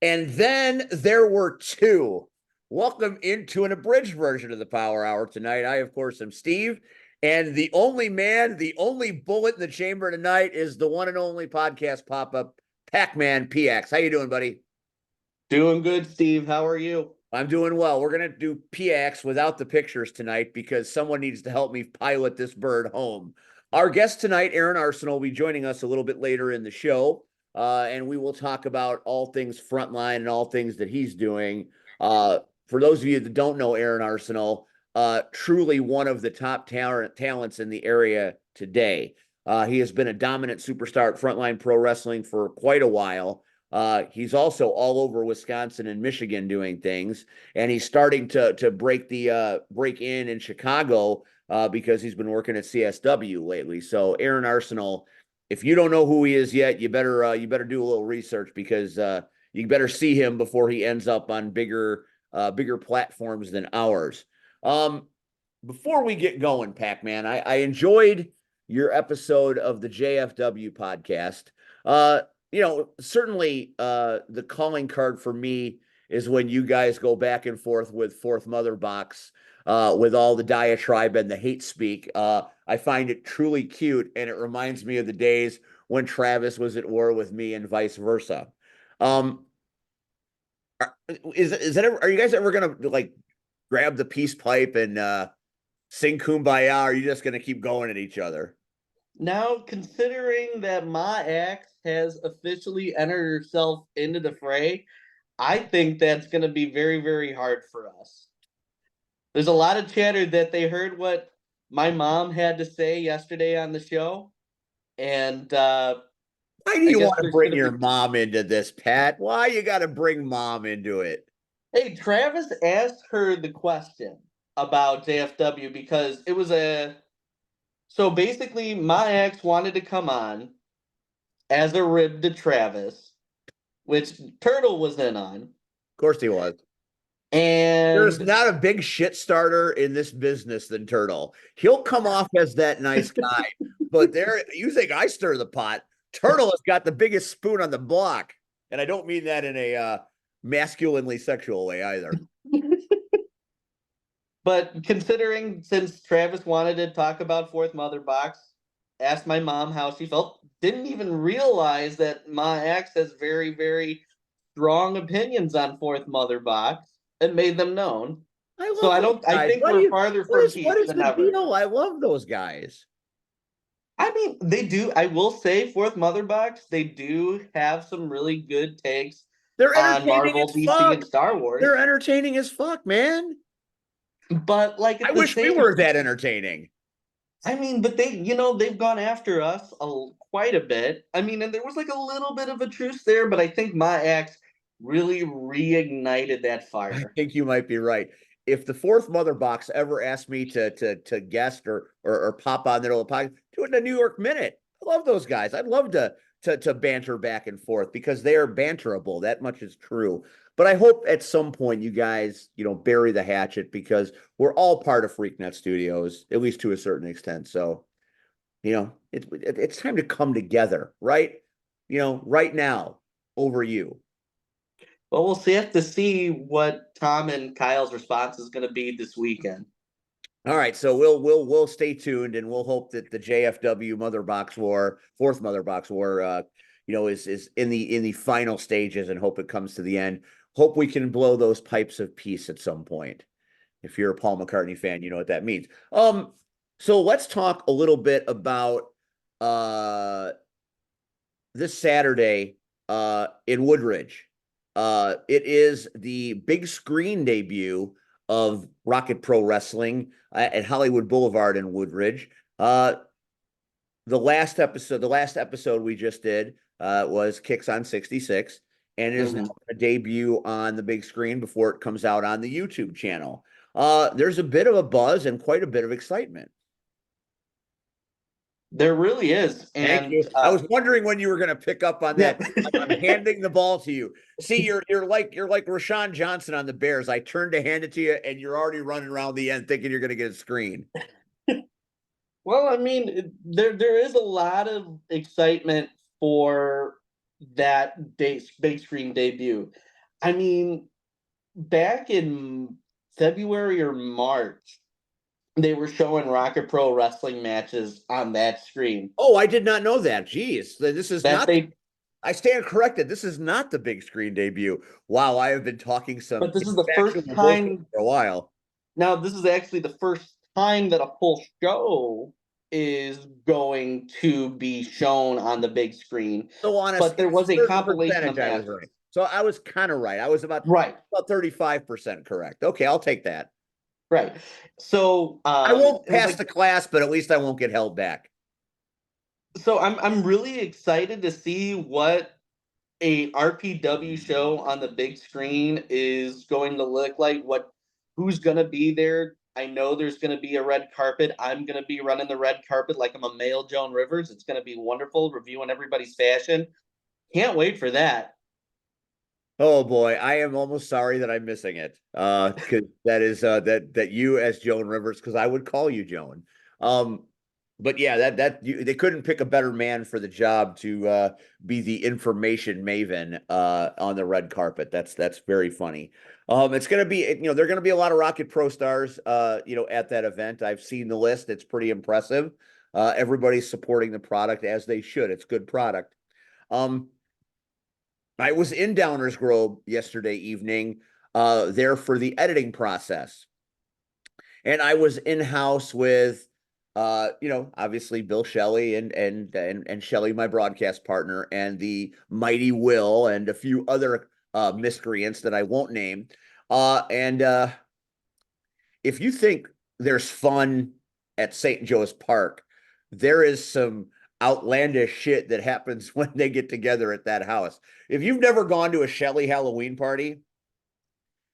And then there were two. Welcome into an abridged version of the Power Hour tonight. I, of course, am Steve. And the only man, the only bullet in the chamber tonight is the one and only podcast pop-up, Pac-Man PX. How you doing, buddy? Doing good, Steve. How are you? I'm doing well. We're going to do PX without the pictures tonight because someone needs to help me pilot this bird home. Our guest tonight, Aaron Arsenal, will be joining us a little bit later in the show. And we will talk about all things frontline and all things that he's doing. For those of you that don't know Aaron Arsenal, truly one of the top talents in the area today. He has been a dominant superstar at Frontline Pro Wrestling for quite a while. He's also all over Wisconsin and Michigan doing things, and he's starting to break in Chicago because he's been working at CSW lately. So Aaron Arsenal, if you don't know who he is yet, you better do a little research because you better see him before he ends up on bigger platforms than ours. Before we get going, Pac-Man, I enjoyed your episode of the JFW podcast. Certainly the calling card for me is when you guys go back and forth with Fourth Mother Box with all the diatribe and the hate speak. I find it truly cute, and it reminds me of the days when Travis was at war with me and vice versa. Are you guys ever gonna like grab the peace pipe and sing Kumbaya? Or are you just gonna keep going at each other? Now, considering that my ex has officially entered herself into the fray, I think that's going to be very, very hard for us. There's a lot of chatter that they heard what my mom had to say yesterday on the show. And why do you want to bring your mom into this, Pat? Why you got to bring mom into it? Hey, Travis asked her the question about JFW because it was So basically, my ex wanted to come on as a rib to Travis, which Turtle was in on. Of course he was. And there's not a big shit starter in this business than Turtle. He'll come off as that nice guy, but you think I stir the pot. Turtle has got the biggest spoon on the block. And I don't mean that in a masculinely sexual way either. But considering since Travis wanted to talk about Fourth Mother Box, asked my mom how she felt, didn't even realize that my ex has very, very strong opinions on Fourth Mother Box and made them known. I think we're farther from peace than ever. Deal? I love those guys. I mean, they do. I will say, Fourth Mother Box, they do have some really good takes on Marvel, DC, and Star Wars. They're entertaining as fuck, man. But like, I wish we were that entertaining. I mean, but they've gone after us quite a bit. I mean, and there was like a little bit of a truce there, but I think my ex really reignited that fire. I think you might be right. If the Fourth Mother Box ever asked me to guest or pop on their little podcast, do it in a New York Minute. I love those guys. I'd love to banter back and forth because they are banterable. That much is true. But I hope at some point you guys, bury the hatchet because we're all part of Freaknet Studios, at least to a certain extent. So, it's time to come together, right? Right now over you. Well, we'll have to see what Tom and Kyle's response is going to be this weekend. All right, so we'll stay tuned and we'll hope that the JFW Fourth Mother Box War, is in the final stages and hope it comes to the end. Hope we can blow those pipes of peace at some point. If you're a Paul McCartney fan, you know what that means. So let's talk a little bit about this Saturday in Woodridge. It is the big screen debut of Rocket Pro Wrestling at Hollywood Boulevard in Woodridge. The last episode we just did was Kicks on 66. And it is now a debut on the big screen before it comes out on the YouTube channel. There's a bit of a buzz and quite a bit of excitement. There really is. Thank you. I was wondering when you were going to pick up on that. I'm handing the ball to you. See, you're like Rashawn Johnson on the Bears. I turned to hand it to you, and you're already running around the end thinking you're going to get a screen. Well, I mean, there is a lot of excitement for that big screen debut. I mean, back in February or March, they were showing Rocket Pro wrestling matches on that screen. Oh, I did not know that. Jeez, this is That not. they, I stand corrected. This is not the big screen debut. Wow, I have been talking some but this is the first factual bullshit time. for a while. Now, this is actually the first time that a full show is going to be shown on the big screen. So on But there was a certain compilation of percentage, I was matches. right. So I was kind of right. I was Right, about 35% correct. Okay, I'll take that. right. So I won't it was pass like the class, but at least I won't get held back. so I'm really excited to see what a RPW show on the big screen is going to look like, what who's going to be there. I know there's going to be a red carpet. I'm going to be running the red carpet like I'm a male Joan Rivers. It's going to be wonderful, reviewing everybody's fashion. Can't wait for that. Oh boy, I am almost sorry that I'm missing it. Because that is that you as Joan Rivers, because I would call you Joan. Um, but yeah, they couldn't pick a better man for the job to be the information maven on the red carpet. That's very funny. It's gonna be there are gonna be a lot of Rocket Pro stars at that event. I've seen the list. It's pretty impressive. Everybody's supporting the product as they should. It's good product. Um, I was in Downers Grove yesterday evening, there for the editing process. And I was in house with, obviously Bill Shelley and Shelley, my broadcast partner, and the mighty Will and a few other miscreants that I won't name. And if you think there's fun at St. Joe's Park, there is some outlandish shit that happens when they get together at that house. If you've never gone to a Shelley Halloween party,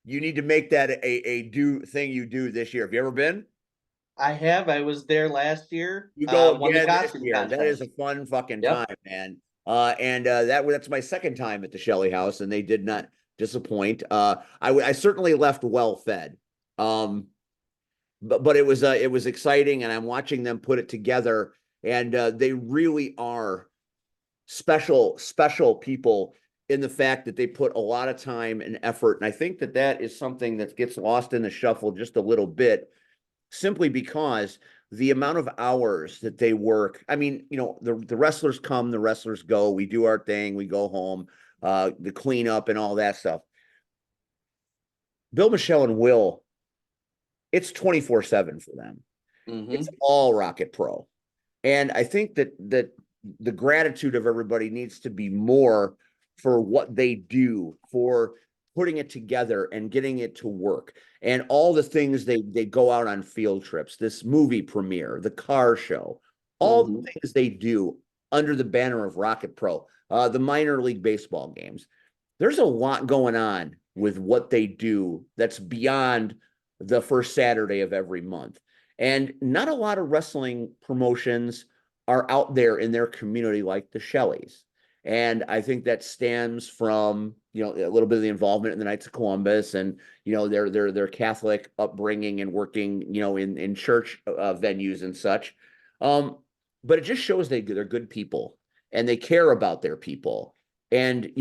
you need to make that a do thing you do this year. Have you ever been? I have. I was there last year. You go Won the again this costume year. That is a contest. fun fucking Yep. time, man. And that's my second time at the Shelley House, and they did not disappoint. I certainly left well fed. Um, but it was exciting, and I'm watching them put it together, and they really are special people in the fact that they put a lot of time and effort, and I think that is something that gets lost in the shuffle just a little bit, simply because the amount of hours that they work. I mean, the wrestlers come, the wrestlers go. We do our thing, we go home, the cleanup and all that stuff. Bill, Michelle, and Will, it's 24/7 for them. It's Hmm. all Rocket Pro. And I think that the gratitude of everybody needs to be more for what they do, for putting it together and getting it to work, and all the things they go out on field trips, this movie premiere, the car show, all the Hmm. things they do under the banner of Rocket Pro, the minor league baseball games. There's a lot going on with what they do that's beyond the first Saturday of every month. And not a lot of wrestling promotions are out there in their community like the Shelleys. And I think that stems from, a little bit of the involvement in the Knights of Columbus and, their Catholic upbringing and working, in church venues and such. Um, but it just shows they're good people and they care about their people. And,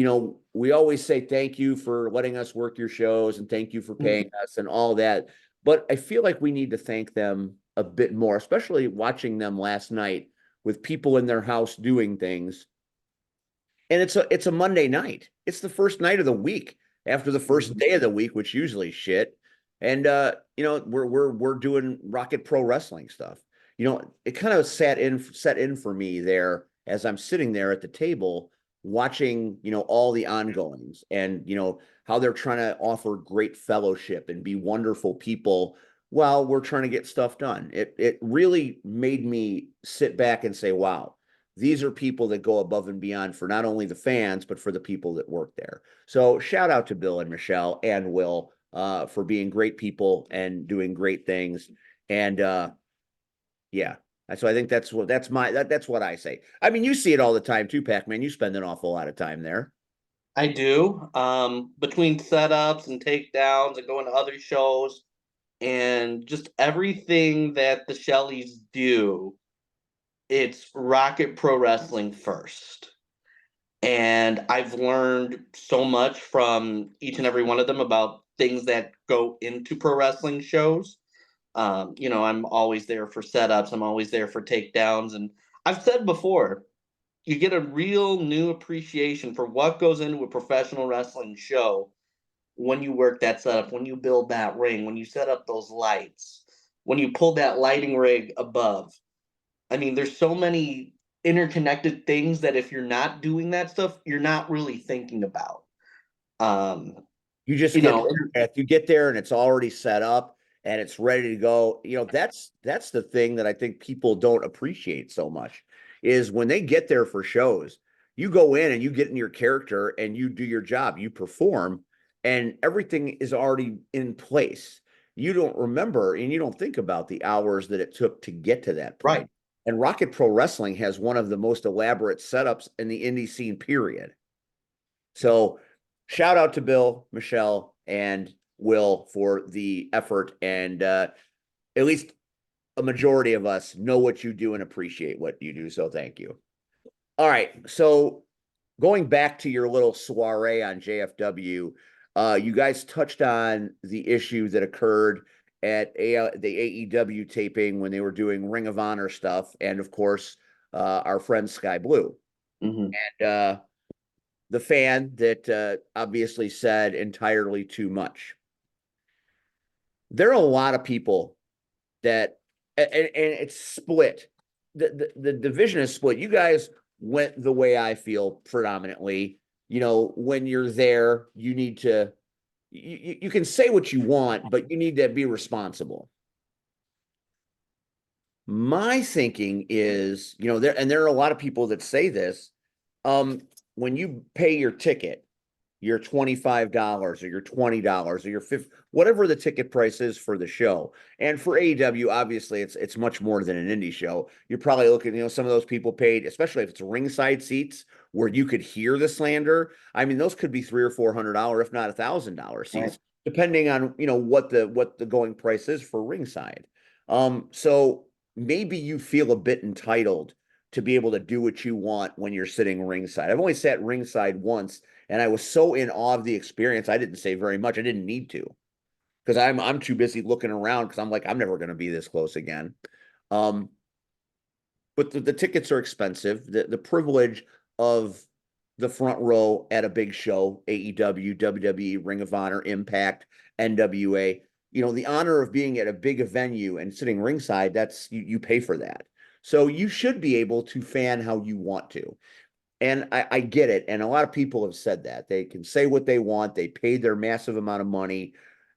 we always say thank you for letting us work your shows and thank you for paying us and all that. But I feel like we need to thank them a bit more, especially watching them last night with people in their house doing things. And it's a Monday night. It's the first night of the week after the first Hmm. day of the week, which usually shit. And we're doing Rocket Pro Wrestling stuff. It kind of set in for me there as I'm sitting there at the table watching, all the ongoings and how they're trying to offer great fellowship and be wonderful people while we're trying to get stuff done. It really made me sit back and say, wow, these are people that go above and beyond for not only the fans, but for the people that work there. So shout out to Bill and Michelle and Will for being great people and doing great things. And yeah, so I think that's what I say. I mean, you see it all the time too, Pac-Man. You spend an awful lot of time there. I do. Between setups and takedowns and going to other shows and just everything that the Shelleys do, it's Rocket Pro Wrestling first. And I've learned so much from each and every one of them about things that go into pro wrestling shows. I'm always there for setups, I'm always there for takedowns. And I've said before, you get a real new appreciation for what goes into a professional wrestling show when you work that setup, when you build that ring, when you set up those lights, when you pull that lighting rig above. I mean, there's so many interconnected things that if you're not doing that stuff, you're not really thinking about. Um, You just you get know, there, if you get there and it's already set up and it's ready to go, that's the thing that I think people don't appreciate so much is when they get there for shows, you go in and you get in your character and you do your job, you perform, and everything is already in place. You don't remember and you don't think about the hours that it took to get to that right. point. And Rocket Pro Wrestling has one of the most elaborate setups in the indie scene, period. So shout out to Bill, Michelle, and Will for the effort. And at least a majority of us know what you do and appreciate what you do. So thank you. All right. So going back to your little soiree on JFW, you guys touched on the issue that occurred at the AEW taping when they were doing Ring of Honor stuff. And of course, our friend Sky Blue. Mm-hmm. And the fan that obviously said entirely too much. There are a lot of people that, and it's split. The division is split. You guys went the way I feel predominantly. When you're there, you need to, you can say what you want, but you need to be responsible. My thinking is, there are a lot of people that say this. When you pay your ticket, your $25 or your $20 or your 50, whatever the ticket price is for the show. And for AEW, obviously it's much more than an indie show. You're probably looking, some of those people paid, especially if it's ringside seats where you could hear the slander. I mean, those could be $300 or $400, if not $1,000 Right. seats, depending on what the going price is for ringside. So maybe you feel a bit entitled to be able to do what you want when you're sitting ringside. I've only sat ringside once, and I was so in awe of the experience, I didn't say very much. I didn't need to because I'm too busy looking around because I'm like, I'm never going to be this close again. Um, but the tickets are expensive. The privilege of the front row at a big show, AEW, WWE, Ring of Honor, Impact, NWA, the honor of being at a big venue and sitting ringside, that's you pay for that. So you should be able to fan how you want to. And I get it. And a lot of people have said that. They can say what they want. They paid their massive amount of money.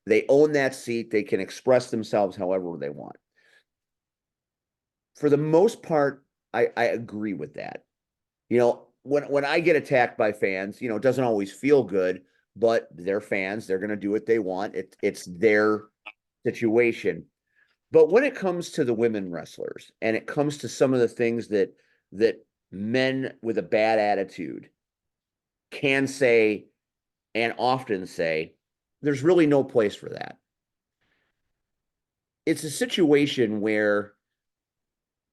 They own that seat. They can express themselves however they want. For the most part, I agree with that. When I get attacked by fans, it doesn't always feel good, but they're fans. They're going to do what they want. It's their situation. But when it comes to the women wrestlers and it comes to some of the things that men with a bad attitude can say and often say, there's really no place for that. It's a situation where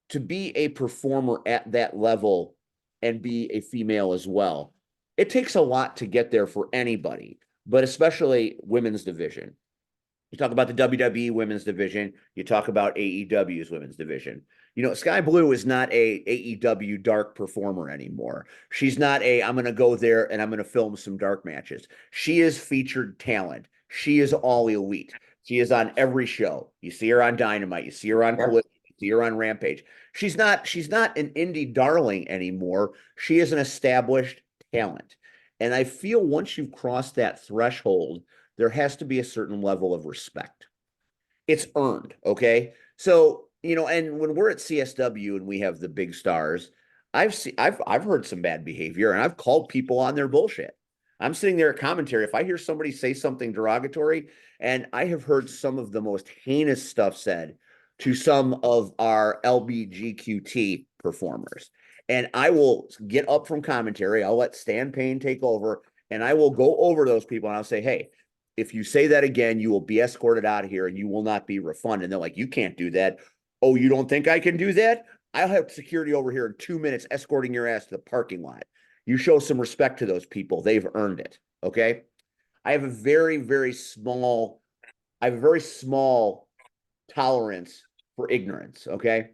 to be a performer at that level and be a female as well, it takes a lot to get there for anybody, but especially women's division. You talk about the WWE women's division, you talk about AEW's women's division. Sky Blue is not a AEW dark performer anymore. She's not I'm going to go there and I'm going to film some dark matches. She is featured talent. She is all elite. She is on every show. You see her on Dynamite. You see her on Yeah. Collision. You see her on Rampage. She's not an indie darling anymore. She is an established talent. And I feel once you've crossed that threshold, there has to be a certain level of respect. It's earned, okay? So, and when we're at CSW and we have the big stars, I've heard some bad behavior and I've called people on their bullshit. I'm sitting there at commentary. If I hear somebody say something derogatory, and I have heard some of the most heinous stuff said to some of our LBGQT performers. And I will get up from commentary. I'll let Stan Payne take over and I will go over those people and I'll say, hey, if you say that again, you will be escorted out of here and you will not be refunded. And they're like, you can't do that. Oh, you don't think I can do that? I'll have security over here in 2 minutes escorting your ass to the parking lot. You show some respect to those people. They've earned it. Okay. I have a very, very small, I have a very small tolerance for ignorance. Okay.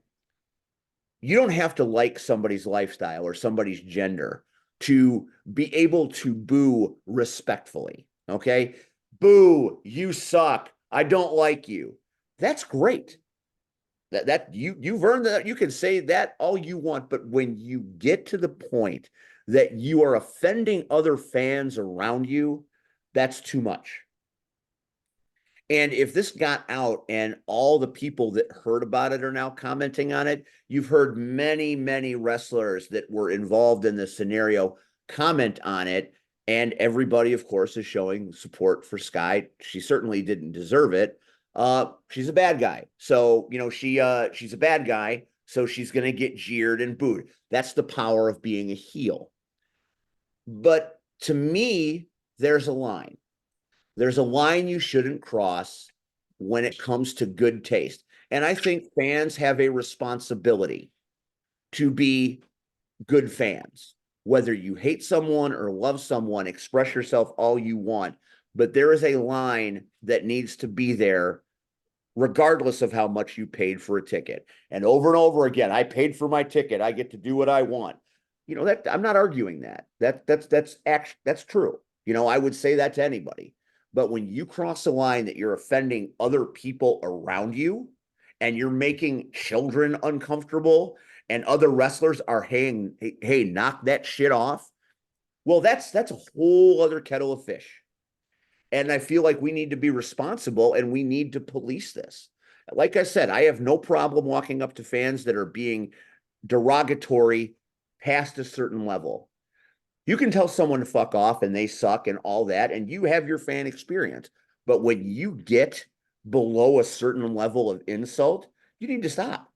You don't have to like somebody's lifestyle or somebody's gender to be able to boo respectfully. Okay. Boo, you suck. I don't like you. That's great. That you've earned that. You can say that all you want, but when you get to the point that you are offending other fans around you, that's too much. And if this got out and all the people that heard about it are now commenting on it, you've heard many, many wrestlers that were involved in this scenario comment on it. And everybody, of course, is showing support for Sky. She certainly didn't deserve it. She's a bad guy. So, she's a bad guy. So she's going to get jeered and booed. That's the power of being a heel. But to me, there's a line. There's a line you shouldn't cross when it comes to good taste. And I think fans have a responsibility to be good fans. Whether you hate someone or love someone, express yourself all you want. But there is a line that needs to be there regardless of how much you paid for a ticket. And over again, I paid for my ticket. I get to do what I want. That I'm not arguing that. That's true. I would say that to anybody. But when you cross a line that you're offending other people around you and you're making children uncomfortable and other wrestlers are hey, knock that shit off. Well, that's a whole other kettle of fish. And I feel like we need to be responsible and we need to police this. Like I said, I have no problem walking up to fans that are being derogatory past a certain level. You can tell someone to fuck off and they suck and all that, and you have your fan experience. But when you get below a certain level of insult, you need to stop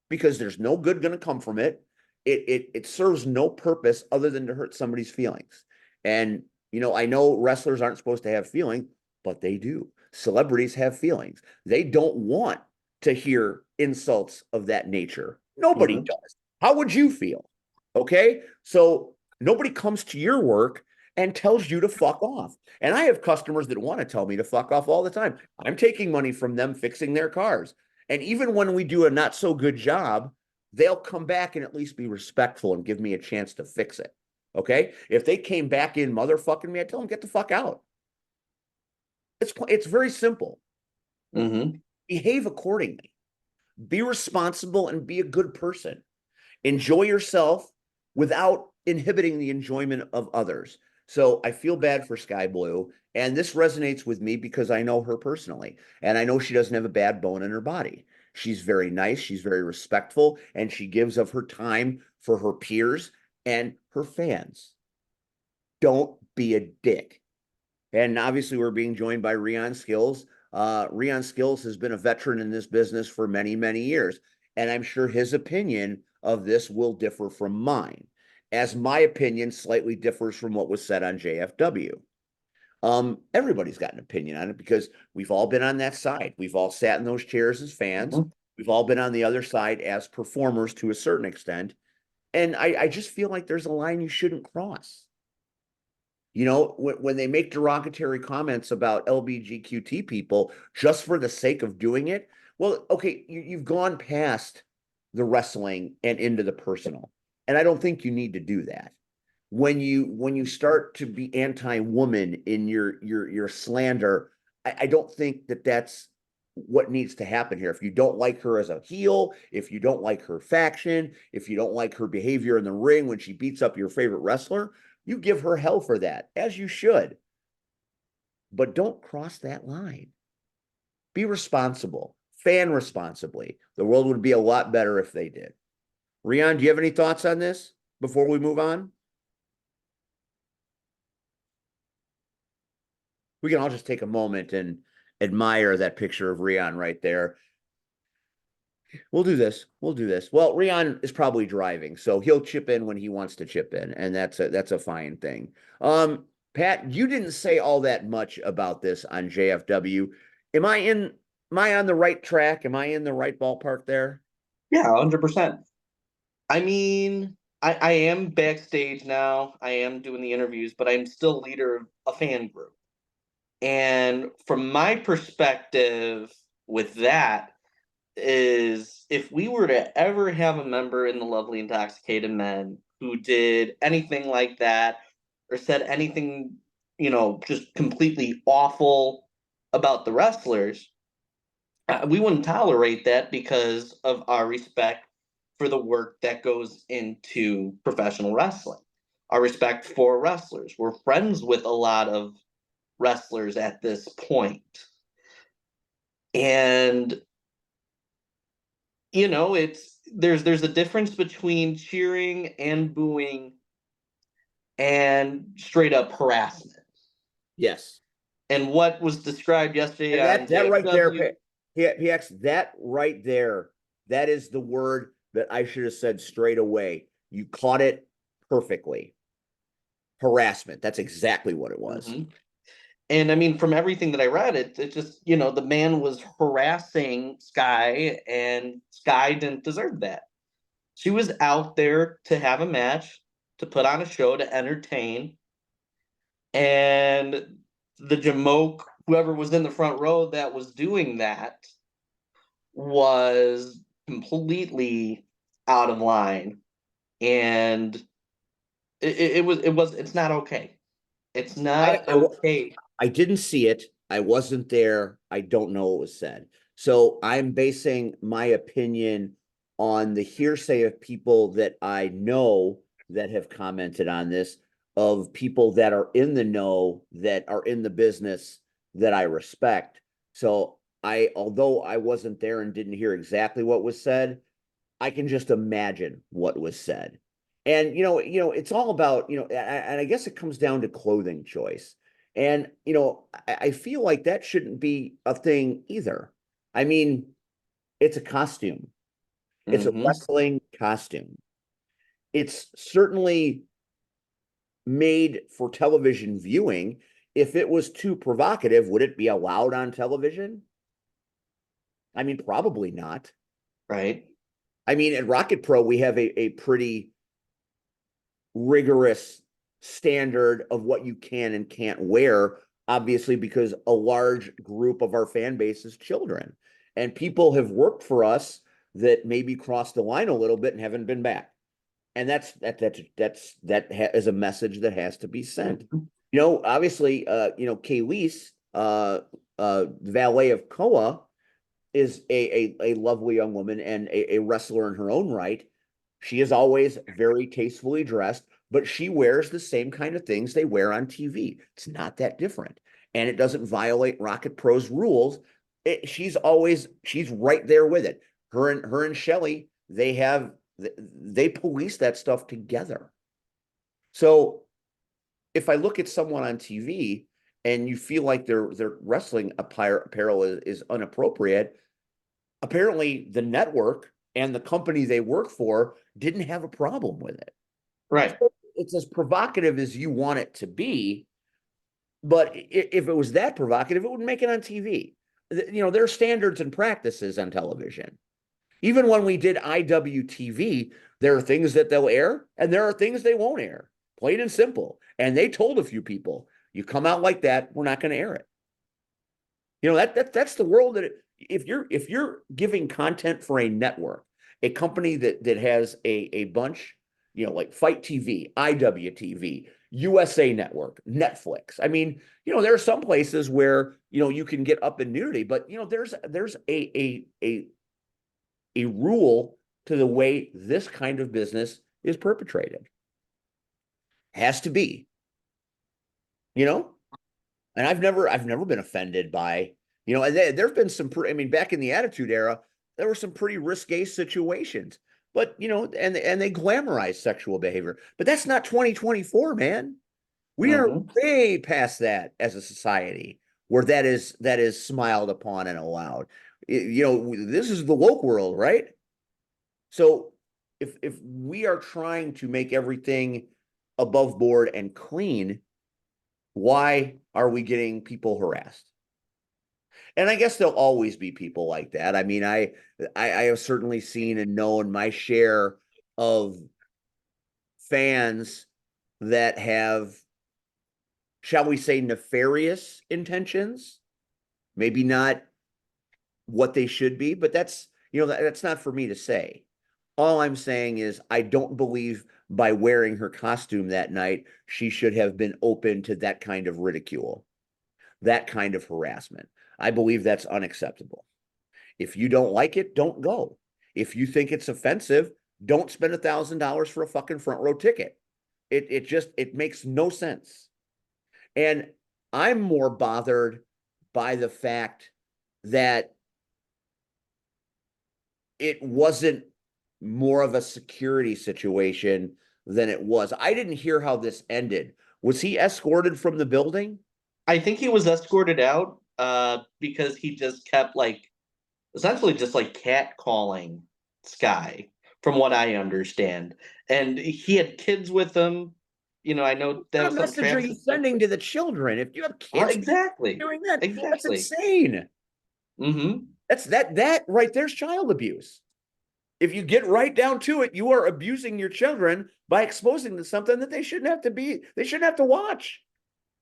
because there's no good going to come from it. It serves no purpose other than to hurt somebody's feelings. And I know wrestlers aren't supposed to have feelings, but they do. Celebrities have feelings. They don't want to hear insults of that nature. Nobody does. How would you feel? Okay. So nobody comes to your work and tells you to fuck off. And I have customers that want to tell me to fuck off all the time. I'm taking money from them fixing their cars. And even when we do a not so good job, they'll come back and at least be respectful and give me a chance to fix it. Okay. If they came back in motherfucking me, I tell them, get the fuck out. It's very simple. Behave accordingly. Be responsible and be a good person. Enjoy yourself without inhibiting the enjoyment of others. So I feel bad for Sky Blue. And this resonates with me because I know her personally. And I know she doesn't have a bad bone in her body. She's very nice. She's very respectful. And she gives of her time for her peers and her fans. Don't be a dick. And obviously, we're being joined by Rion Skills. Rion Skills has been a veteran in this business for many, many years. And I'm sure his opinion of this will differ from mine, as my opinion slightly differs from what was said on JFW. Everybody's got an opinion on it because we've all been on that side. We've all sat in those chairs as fans. We've all been on the other side as performers to a certain extent. And I just feel like there's a line you shouldn't cross. When they make derogatory comments about LGBTQ people just for the sake of doing it, well, okay, you've gone past the wrestling and into the personal. And I don't think you need to do that. When you start to be anti-woman in your slander, I don't think that's what needs to happen here. If you don't like her as a heel, if you don't like her faction, if you don't like her behavior in the ring when she beats up your favorite wrestler, you give her hell for that, as you should. But don't cross that line. Be responsible. Fan responsibly. The world would be a lot better if they did. Rion, do you have any thoughts on this before we move on? We can all just take a moment and admire that picture of Rion right there. We'll do this. Well, Rion is probably driving, so he'll chip in when he wants to chip in, and that's a fine thing. Pat, you didn't say all that much about this on JFW. Am I on the right track? Am I in the right ballpark there? Yeah, 100%. I mean, I am backstage now. I am doing the interviews, but I'm still leader of a fan group. And from my perspective with that is if we were to ever have a member in the Lovely Intoxicated Men who did anything like that or said anything, just completely awful about the wrestlers, we wouldn't tolerate that because of our respect for the work that goes into professional wrestling, our respect for wrestlers. We're friends with a lot of wrestlers at this point. And it's there's a difference between cheering and booing and straight up harassment. Yes. And what was described yesterday And on that right JFW. there, PX, that right there, that is the word that I should have said straight away. You caught it perfectly. Harassment. That's exactly what it was. Mhm. And I mean, from everything that I read, it just, the man was harassing Sky, and Sky didn't deserve that. She was out there to have a match, to put on a show, to entertain. And the Jamoke, whoever was in the front row that was doing that, was completely out of line. And it's not okay. It's I, not I okay. I didn't see it. I wasn't there. I don't know what was said. So I'm basing my opinion on the hearsay of people that I know that have commented on this, of people that are in the know, that are in the business, that I respect. So although I wasn't there and didn't hear exactly what was said, I can just imagine what was said. And it's all about, and I guess it comes down to clothing choice. And I feel like that shouldn't be a thing either. I mean, it's a costume. It's a Hmm. wrestling costume. It's certainly made for television viewing. If it was too provocative, would it be allowed on television? I mean, probably not. Right. I mean, at Rocket Pro, we have a pretty rigorous standard of what you can and can't wear, obviously, because a large group of our fan base is children. And people have worked for us that maybe crossed the line a little bit and haven't been back. And that is a message that has to be sent. Mhm. Obviously, Kaylee's, valet of Koa, is a lovely young woman and a wrestler in her own right. She is always very tastefully dressed, but she wears the same kind of things they wear on TV. It's not that different. And it doesn't violate Rocket Pro's rules. She's right there with it. Her and Shelly, they police that stuff together. So if I look at someone on TV and you feel like their wrestling apparel is inappropriate, apparently the network and the company they work for didn't have a problem with it. Right. It's as provocative as you want it to be, but if it was that provocative, it wouldn't make it on TV. There are standards and practices on television. Even when we did IWTV, there are things that they'll air and there are things they won't air. Plain and simple. And they told a few people, you come out like that, we're not going to air it. That's the world if you're giving content for a network, a company that has a bunch, like Fight TV, IWTV, USA Network, Netflix. I mean, there are some places where you can get up in nudity, but there's a rule to the way this kind of business is perpetrated. Has to be, you know? And I've never been offended by, and there've been some I mean, back in the Attitude Era, there were some pretty risque situations. But and they glamorize sexual behavior. But that's not 2024, man. We are Hmm. way past that as a society, where that is smiled upon and allowed. This is the woke world, right? So if we are trying to make everything above board and clean, why are we getting people harassed? And I guess there'll always be people like that. I mean, I have certainly seen and known my share of fans that have, shall we say, nefarious intentions. Maybe not what they should be, but that's, that's not for me to say. All I'm saying is I don't believe by wearing her costume that night, she should have been open to that kind of ridicule, that kind of harassment. I believe that's unacceptable. If you don't like it, don't go. If you think it's offensive, don't spend $1,000 for a fucking front row ticket. It makes no sense. And I'm more bothered by the fact that it wasn't more of a security situation than it was. I didn't hear how this ended. Was he escorted from the building? I think he was escorted out because he just kept essentially just catcalling Sky, from what I understand. And he had kids with him. I know that What was something message are you Travis. sending to the children? If you have kids Exactly. doing that, that's Exactly. insane. Mm-hmm. That right there's child abuse. If you get right down to it, you are abusing your children by exposing them to something that they shouldn't have to watch.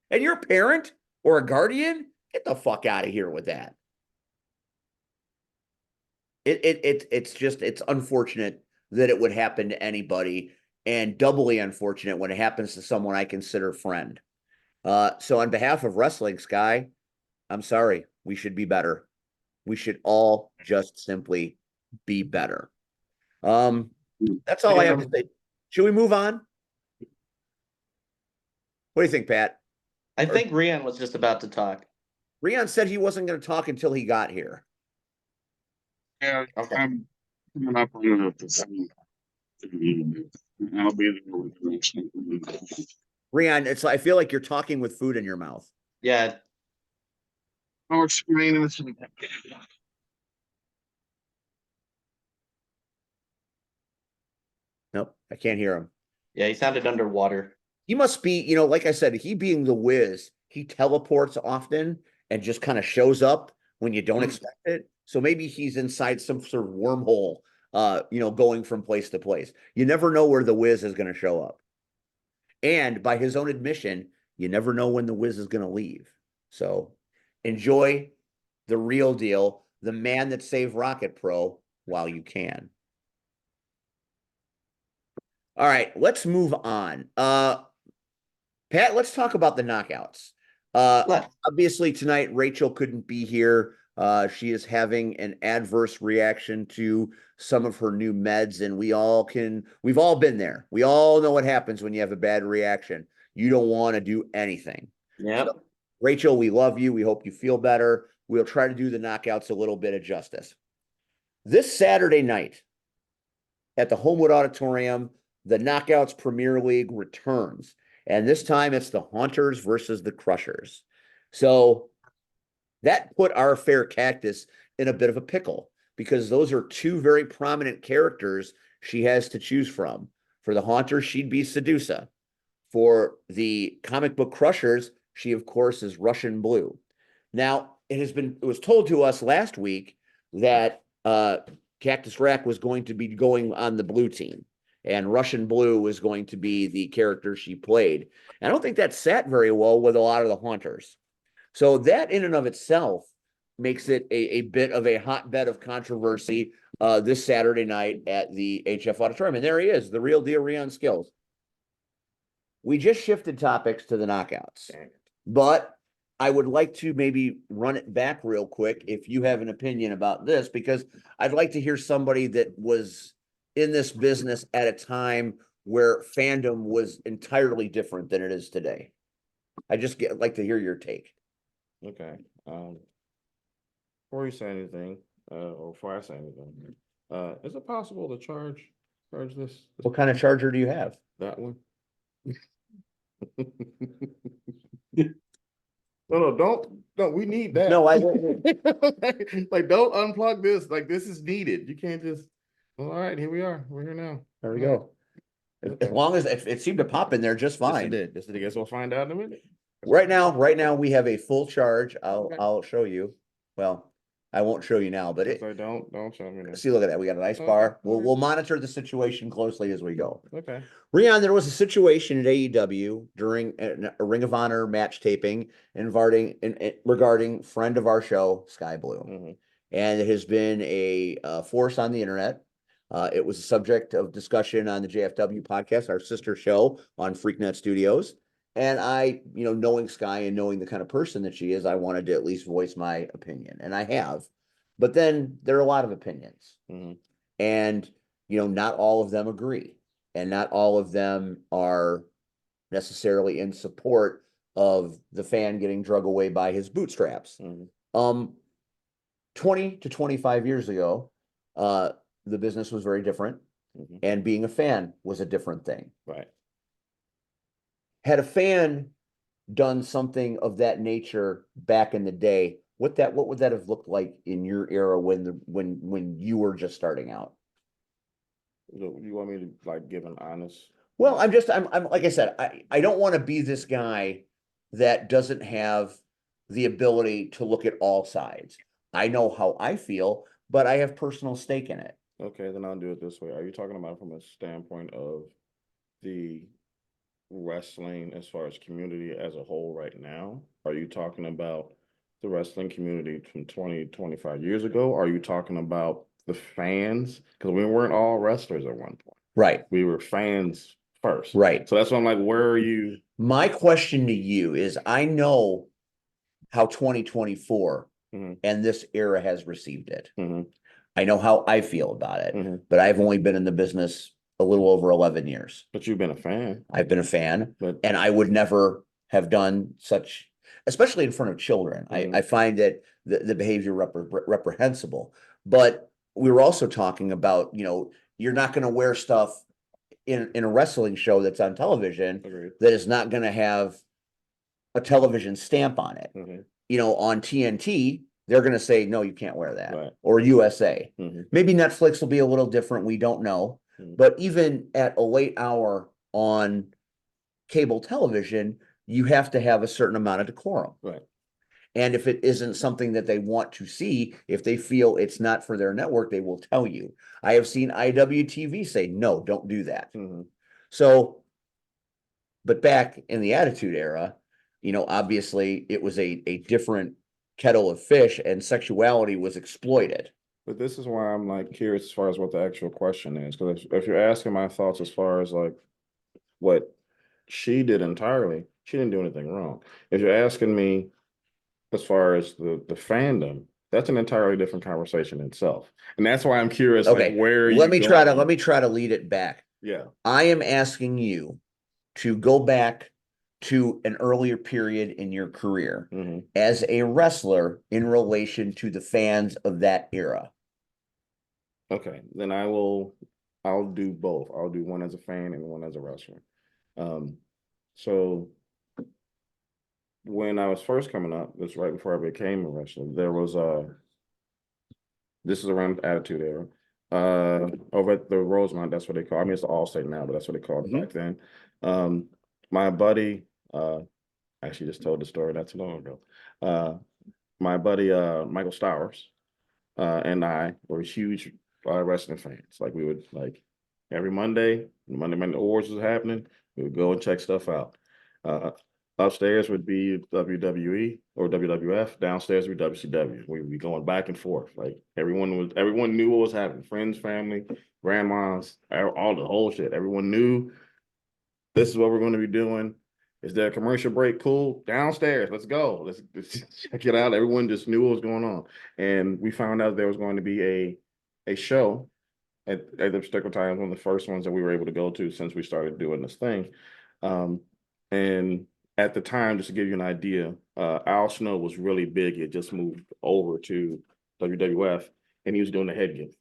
And you're a parent or a guardian, get the fuck out of here with that. It's unfortunate that it would happen to anybody, and doubly unfortunate when it happens to someone I consider friend. So on behalf of Wrestling Sky, I'm sorry. We should be better. We should all just simply be better. That's all I have to say. Should we move on? What do you think, Pat? I think Rian was just about to talk. Rian said he wasn't going to talk until he got here. Yeah, Okay. I'm coming up on the same. I'll be there with the next one. Rian, I feel like you're talking with food in your mouth. Yeah. I'll explain this. Nope, I can't hear him. Yeah, he sounded underwater. He must be, like I said, he being the Wiz, he teleports often and just kind of shows up when you don't expect it. So maybe he's inside some sort of wormhole, going from place to place. You never know where the Wiz is going to show up. And by his own admission, you never know when the Wiz is going to leave. So enjoy the real deal, the man that saved Rocket Pro while you can. All right, let's move on. Pat, let's talk about the knockouts. Obviously tonight, Rachel couldn't be here. She is having an adverse reaction to some of her new meds, and we've all been there. We all know what happens when you have a bad reaction. You don't want to do anything. Yeah. So, Rachel, we love you. We hope you feel better. We'll try to do the knockouts a little bit of justice. This Saturday night at the Homewood Auditorium, the Knockouts Premier League returns. And this time it's the Haunters versus the Crushers. So that put our fair Cactus in a bit of a pickle because those are two very prominent characters she has to choose from. For the Haunters, she'd be Sedusa. For the comic book Crushers, she, of course, is Russian Blue. Now, it was told to us last week that Cactus Rack was going to be going on the blue team. And Russian Blue was going to be the character she played. And I don't think that sat very well with a lot of the Haunters. So that in and of itself makes it a bit of a hotbed of controversy this Saturday night at the HF Auditorium. And there he is, the real deal, Rian Skills. We just shifted topics to the knockouts. But I would like to maybe run it back real quick if you have an opinion about this, because I'd like to hear somebody that was in this business at a time where fandom was entirely different than it is today. I just like to hear your take. Okay. Before you say anything, or before I say anything, is it possible to charge this? What kind of charger do you have? That one? No, we need that. No, like, don't unplug this. Like, this is needed. You can't just, well, all right, here we are. We're here now. there we go. As long as it seemed to pop in there just Yes, it fine. did. Yes, I guess we'll find out in a minute. Right now we have a full charge. I'll show you. Well, I won't show you now, but If it, I don't show me now. see, look at that. We got a nice Okay, bar. alright. We'll monitor the situation closely as we go. Okay. Rion, there was a situation at AEW during a Ring of Honor match taping regarding friend of our show, Sky Blue. Mm-hmm. And it has been a force on the internet. It was a subject of discussion on the JFW podcast, our sister show on FreakNet Studios. And I, knowing Sky and knowing the kind of person that she is, I wanted to at least voice my opinion, and I have. But then there are a lot of opinions, Mm-hmm. and not all of them agree, and not all of them are necessarily in support of the fan getting drug away by his bootstraps. Mm-hmm. 20 to 25 years ago, the business was very different, Mm-hmm. and being a fan was a different thing. Right. Had a fan done something of that nature back in the day, what would that have looked like in your era when you were just starting out? You want me to like give an honest? Well, I'm like I said, I don't want to be this guy that doesn't have the ability to look at all sides. I know how I feel, but I have personal stake in it. Okay, then I'll do it this way. Are you talking about from a standpoint of the wrestling as far as community as a whole right now? Are you talking about the wrestling community from 20, 25 years ago? Are you talking about the fans? Because we weren't all wrestlers at one point. Right. We were fans first. Right. So that's why I'm like, where are you? My question to you is, I know how 2024 and this era has received it. Mm-hmm. I know how I feel about it, Mm-hmm. but I've only been in the business a little over 11 years. But you've been a fan. I've been a fan, But and I would never have done such, especially in front of children. Mhm. I find that the behavior reprehensible. But we were also talking about, you're not going to wear stuff in a wrestling show that's on television agreed. that is not going to have a television stamp on it. Mhm. On TNT, they're going to say, no, you can't wear that. Right. Or USA. Mhm. Maybe Netflix will be a little different. We don't know. Mhm. But even at a late hour on cable television, you have to have a certain amount of decorum. Right. And if it isn't something that they want to see, if they feel it's not for their network, they will tell you. I have seen IWTV say, no, don't do that. Mhm. So, but back in the Attitude Era, obviously it was a different kettle of fish, and sexuality was exploited. But this is why I'm like curious as far as what the actual question is, because if you're asking my thoughts as far as like what she did entirely, she didn't do anything wrong. If you're asking me as far as the fandom, that's an entirely different conversation itself, and that's why I'm curious. Okay, like, where let you me going? try to lead it back. Yeah. I am asking you to go back to an earlier period in your career Mhm. as a wrestler in relation to the fans of that era. Okay, then I'll do both. I'll do one as a fan and one as a wrestler. So when I was first coming up, this right before I became a wrestler, there was this is around the Attitude Era. Over at the Rosemont, that's what they call. I mean, it's the Allstate now, but that's what they called it back then. My buddy, actually just told the story not too long ago. My buddy Michael Stowers and I were huge wrestling fans. Like we would like every Monday Awards was happening, we would go and check stuff out. Upstairs would be WWE or WWF. Downstairs would be WCW. We would be going back and forth. Like everyone knew what was happening. Friends, family, grandmas, all the whole shit. Everyone knew this is what we're going to be doing. Is there a commercial break? Cool. Downstairs. Let's go. Let's check it out. Everyone just knew what was going on. And we found out there was going to be a show at the particular time, one of the first ones that we were able to go to since we started doing this thing. And at the time, just to give you an idea, Al Snow was really big. He had just moved over to WWF and he was doing the head gig.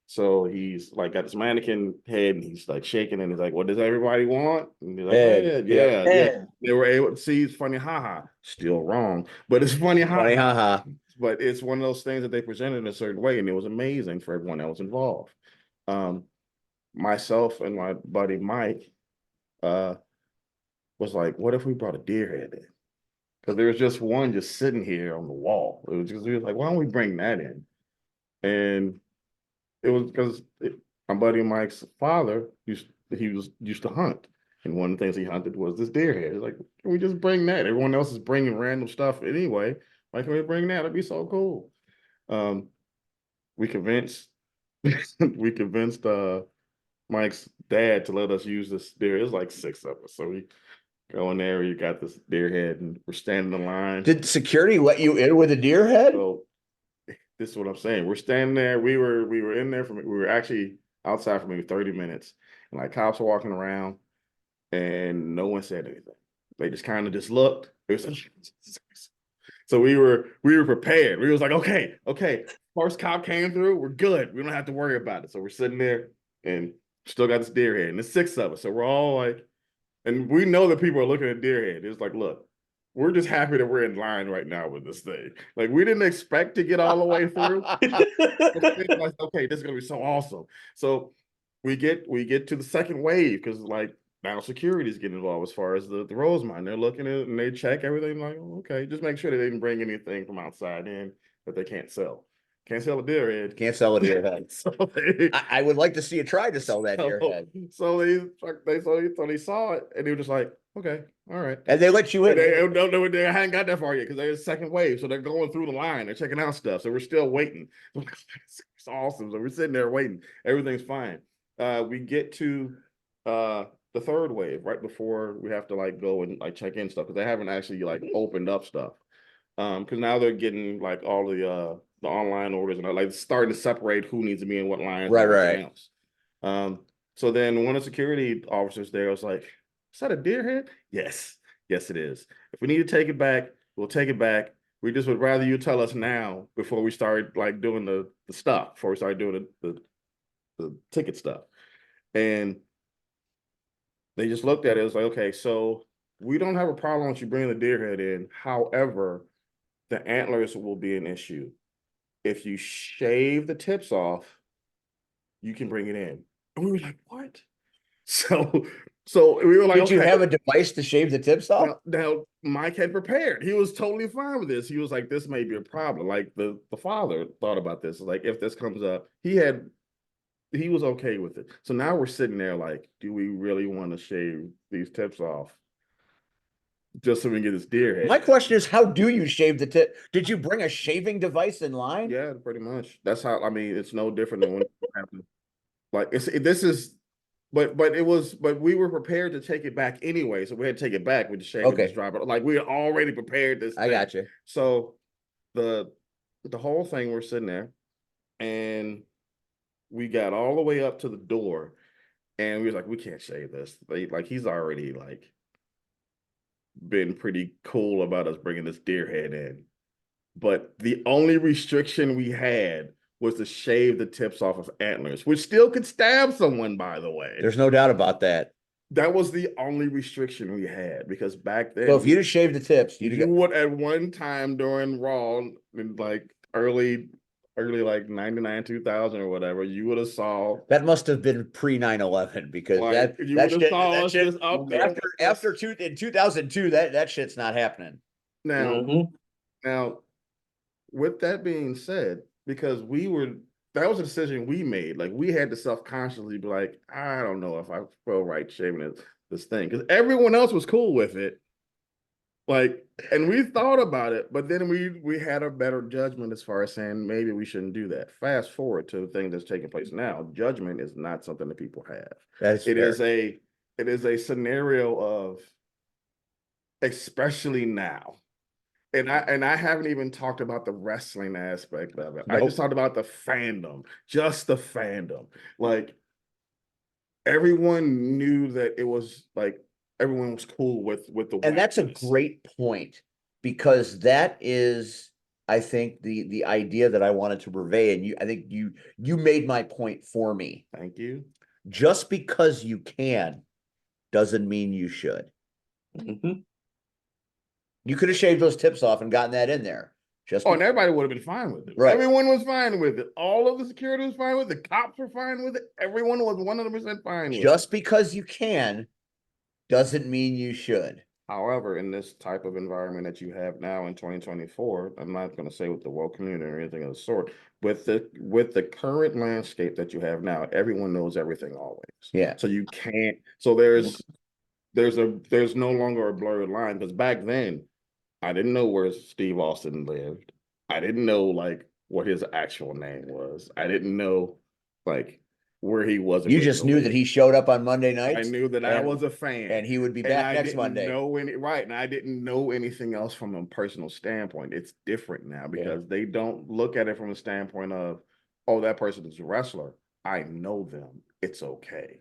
So he's like got this mannequin head and he's like shaking and he's like, what does everybody want? And he's like, Head, yeah. They were able to see, it's funny, haha, still wrong, but it's funny, Funny, haha. But it's one of those things that they presented in a certain way and it was amazing for everyone that was involved. Myself and my buddy Mike was like, what if we brought a deer head in? because there was just one just sitting here on the wall. It was just, we was like, why don't we bring that in? And it was because my buddy Mike's father used to hunt. And one of the things he hunted was this deer head. It's like, can we just bring that? Everyone else is bringing random stuff anyway. Why can't we bring that? It'd be so cool. We convinced we convinced Mike's dad to let us use this deer. It was like 6 of us. So we go in there, you got this deer head, and we're standing in line. Did security let you in with a deer head? So this is what I'm saying. We're standing there. We were in there we were actually outside for maybe 30 minutes. And like cops were walking around and no one said anything. They just kind of just looked. So we were prepared. We was like, okay. First cop came through, we're good. We don't have to worry about it. So we're sitting there and still got this deer head. And there's 6 of us. So we're all like, and we know that people are looking at deer head. It's like, look, we're just happy that we're in line right now with this thing. Like, we didn't expect to get all the way through. Like, okay, this is gonna be so awesome. So we get to the second wave because like now security's getting involved as far as the Rosemont. They're looking at it and they check everything like, oh, okay, just make sure they didn't bring anything from outside in that they can't sell. Can't sell a deer head. Can't sell a deer head. So they, I would like to see you try to sell that deer head. So they saw it and they were just like, okay, all right. And they let you in. They hadn't got that far yet because there's a second wave. So they're going through the line. They're checking out stuff. So we're still waiting. It's awesome. So we're sitting there waiting. Everything's fine. We get to the third wave right before we have to like go and like check in stuff because they haven't actually like opened up stuff. Because now they're getting like all the online orders and like starting to separate who needs to be in what lines. Right. Else. So then one of the security officers there was like, is that a deer head? Yes, it is. If we need to take it back, we'll take it back. We just would rather you tell us now before we start like doing the stuff, before we start doing the ticket stuff. And they just looked at it. It was like, okay, so we don't have a problem with you bringing the deer head in. However, the antlers will be an issue. If you shave the tips off, you can bring it in. And we were like, what? So we were like, Did you have a device to shave the tips off? Now Mike had prepared. He was totally fine with this. He was like, this may be a problem. Like the father thought about this. Like if this comes up, he was okay with it. So now we're sitting there like, do we really want to shave these tips off? Just so we can get this deer head. My question is, how do you shave the tip? Did you bring a shaving device in line? Yeah, pretty much. That's how, I mean, it's no different than when it happened. Like but we were prepared to take it back anyway. So we had to take it back with the shave and just drop it. Like we had already prepared this. I got you. So the whole thing, we're sitting there and we got all the way up to the door and we was like, we can't shave this. Like he's already like been pretty cool about us bringing this deer head in. But the only restriction we had was to shave the tips off of antlers, which still could stab someone, by the way. There's no doubt about that. That was the only restriction we had because back then. So if you just shave the tips, you would at one time during Raw in like early like 99, 2000 or whatever, you would have saw. That must have been pre 9/11 because like, that shit after in 2002, that shit's not happening. Now, with that being said, because that was a decision we made. Like we had to self-consciously be like, I don't know if I feel right shaving this thing. Because everyone else was cool with it. Like, and we thought about it, but then we had a better judgment as far as saying maybe we shouldn't do that. Fast forward to the thing that's taking place now. Judgment is not something that people have. It is a scenario of, especially now. And I haven't even talked about the wrestling aspect of it. Nope. I just talked about the fandom, just the fandom. Like everyone knew that it was like everyone was cool with the. And that's a great point because that is, I think, the idea that I wanted to purvey. And I think you made my point for me. Thank you. Just because you can doesn't mean you should. Mm-hmm. You could have shaved those tips off and gotten that in there. And everybody would have been fine with it. Right. Everyone was fine with it. All of the security was fine with it. The cops were fine with it. Everyone was 100% fine with it. Just because you can doesn't mean you should. However, in this type of environment that you have now in 2024, I'm not going to say with the woke community or anything of the sort, with the current landscape that you have now, everyone knows everything always. Yeah. So you can't. So there's no longer a blurred line, because back then I didn't know where Steve Austin lived. I didn't know like what his actual name was. I didn't know like where he was You just knew that originally. he showed up on Monday I nights knew that I and- was a fan, and he would be and back I next didn't Monday. know and I didn't know anything else from a personal standpoint. It's different now because they don't look at it from a standpoint of, oh, that person is a wrestler. I know them. It's okay.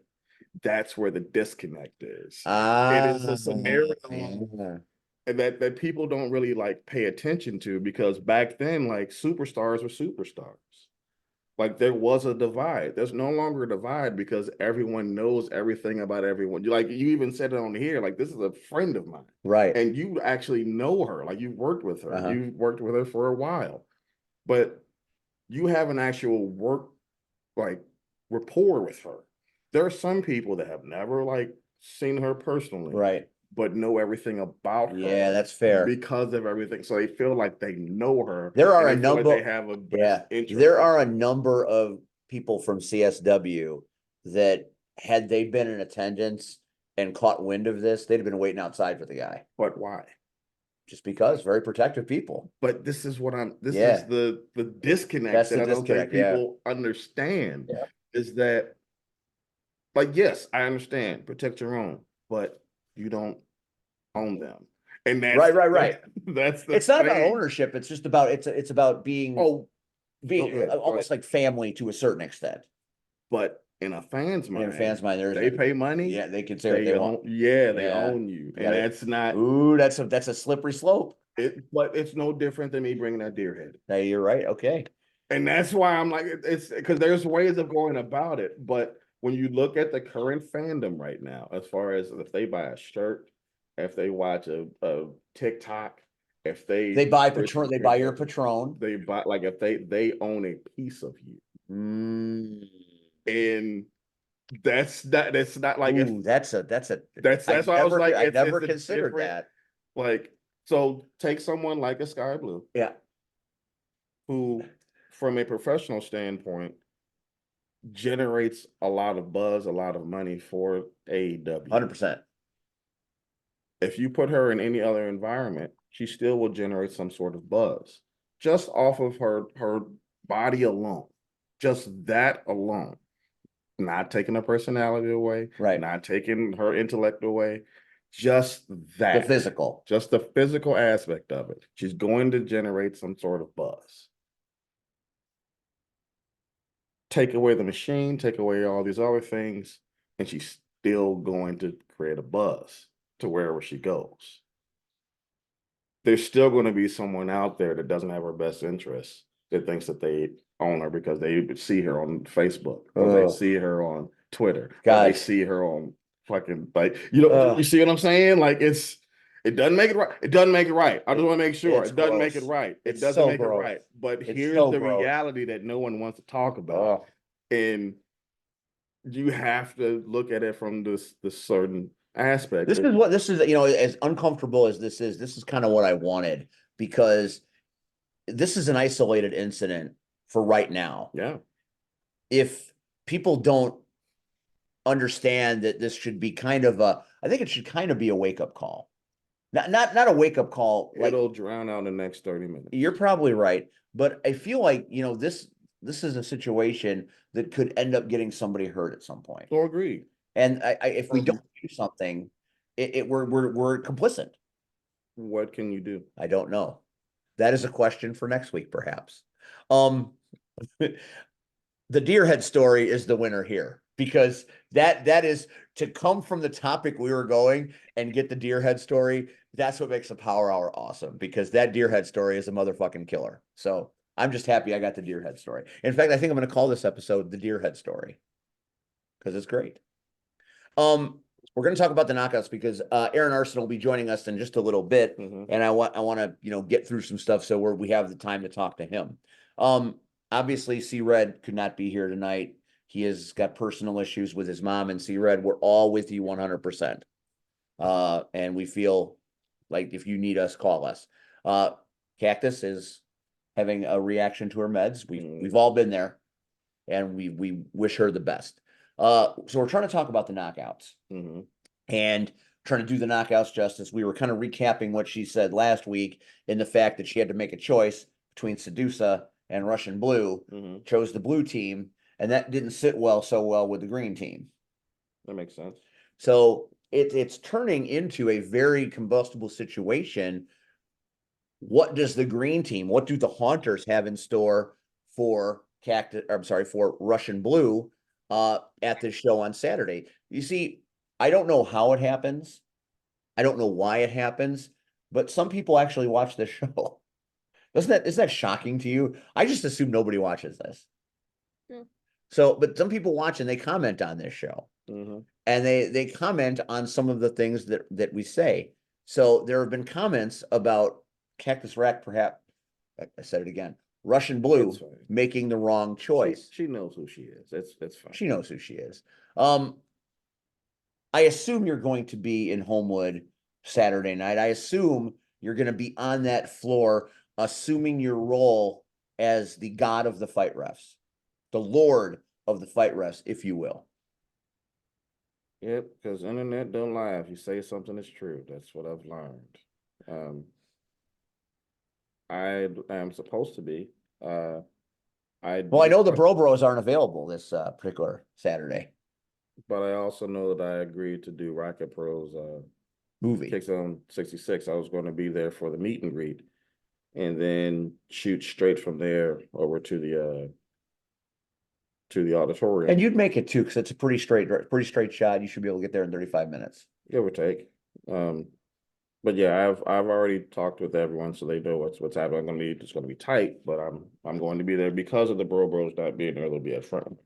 That's where the disconnect is. It is a scenario that people don't really like pay attention to, because back then, like, superstars were superstars. Like, there was a divide. There's no longer a divide because everyone knows everything about everyone. Like, you even said it on here, like, this is a friend of mine. Right. And you actually know her. Like, you've worked with her. Uh-huh. You've worked with her for a while. But you have an actual work, like, rapport with her. There are some people that have never, like, seen her personally. Right. But know everything about her. Yeah, that's fair. Because of everything. So they feel like they know her. There are and a they feel like number. they have a Yeah, best interest there in are a her. number of people from CSW that, had they been in attendance and caught wind of this, they'd have been waiting outside for the guy. But why? Just because, very protective people. But this is what this Yeah. is the disconnect That's that the I don't think disconnect, yeah. people understand. Yeah. Is that, like, yes, I understand, protect your own, but you don't own them. And that's Right. That's the It's not about thing. ownership. It's just about it's about being Oh, being go ahead. almost like family to a certain extent. but in a fan's mind, In a fan's mind, there's they pay money. Yeah, they can say what they want. They Yeah. own you, and Yeah, that's not. Ooh, that's a slippery slope. But it's no different than me bringing that deer head. Hey, you're right. Okay. And that's why I'm like, it's because there's ways of going about it. But when you look at the current fandom right now, as far as if they buy a shirt, if they watch a TikTok, if they buy Patron, they buy your Patron. they buy, like, if they own a piece of you. And that's not like, Ooh, that's why I was like, I it's never a considered different- that. Like, so take someone like a Sky Blue, Yeah. who, from a professional standpoint, generates a lot of buzz, a lot of money for AEW. 100%. If you put her in any other environment, she still will generate some sort of buzz, just off of her body alone. Just that alone. Not taking her personality away, Right. not taking her intellect away, just that. The physical. Just the physical aspect of it. She's going to generate some sort of buzz. Take away the machine, take away all these other things, and she's still going to create a buzz to wherever she goes. There's still going to be someone out there that doesn't have her best interests, that thinks that they own her because they see her on Facebook, or they see her on Twitter, or they see her on fucking, like, you see what I'm saying? Like, it doesn't make it right. It doesn't make it right. I just want to make sure it doesn't make it right. It doesn't make it right. But here's the reality that no one wants to talk about. And you have to look at it from this certain aspect. This is, as uncomfortable as this is kind of what I wanted, because this is an isolated incident for right now. Yeah. If people don't understand that this should be I think it should kind of be a wake-up call. Not a wake-up call. It'll drown out in the next 30 minutes. You're probably right. But I feel like, this is a situation that could end up getting somebody hurt at some point. So agreed. And if we don't do something, we're complicit. What can you do? I don't know. That is a question for next week, perhaps. The Deerhead story is the winner here, because that is, to come from the topic we were going and get the Deerhead story. That's what makes the Power Hour awesome, because that Deerhead story is a motherfucking killer. So I'm just happy I got the Deerhead story. In fact, I think I'm going to call this episode the Deerhead story, because it's great. We're going to talk about the knockouts, because Aaron Arsenal will be joining us in just a little bit, and I want to get through some stuff so we have the time to talk to him. Obviously, C-Red could not be here tonight. He has got personal issues with his mom, and C-Red, we're all with you 100%. And we feel like if you need us, call us. Cactus is having a reaction to her meds. We've all been there, and we wish her the best. So we're trying to talk about the knockouts and trying to do the knockouts justice. We were kind of recapping what she said last week in the fact that she had to make a choice between Sedusa and Russian Blue, chose the blue team, and that didn't sit so well with the green team. That makes sense. So it's turning into a very combustible situation. What does the green team, what do the Haunters have in store for for Russian Blue at this show on Saturday? You see, I don't know how it happens. I don't know why it happens, but some people actually watch this show. Isn't that shocking to you? I just assume nobody watches this. Yeah. So, but some people watch and they comment on this show. And they comment on some of the things that we say. So there have been comments about Cactus Rack, perhaps, I said it again, Russian Blue making the wrong choice. She knows who she is. That's fine. She knows who she is. I assume you're going to be in Homewood Saturday night. I assume you're going to be on that floor, assuming your role as the god of the fight refs, the lord of the fight refs, if you will. Yep, because internet don't lie. If you say something, it's true. That's what I've learned. I am supposed to be. Well, I know the Bros aren't available this particular Saturday. But I also know that I agreed to do Rocket Pro's movie. Kicks on 66. I was going to be there for the meet and greet, and then shoot straight from there over to the auditorium. And you'd make it too, because it's a pretty straight shot. You should be able to get there in 35 minutes, give or take. But yeah, I've already talked with everyone, so they know what's happening. It's going to be tight, but I'm going to be there because of the Bros not being there. They'll be at front.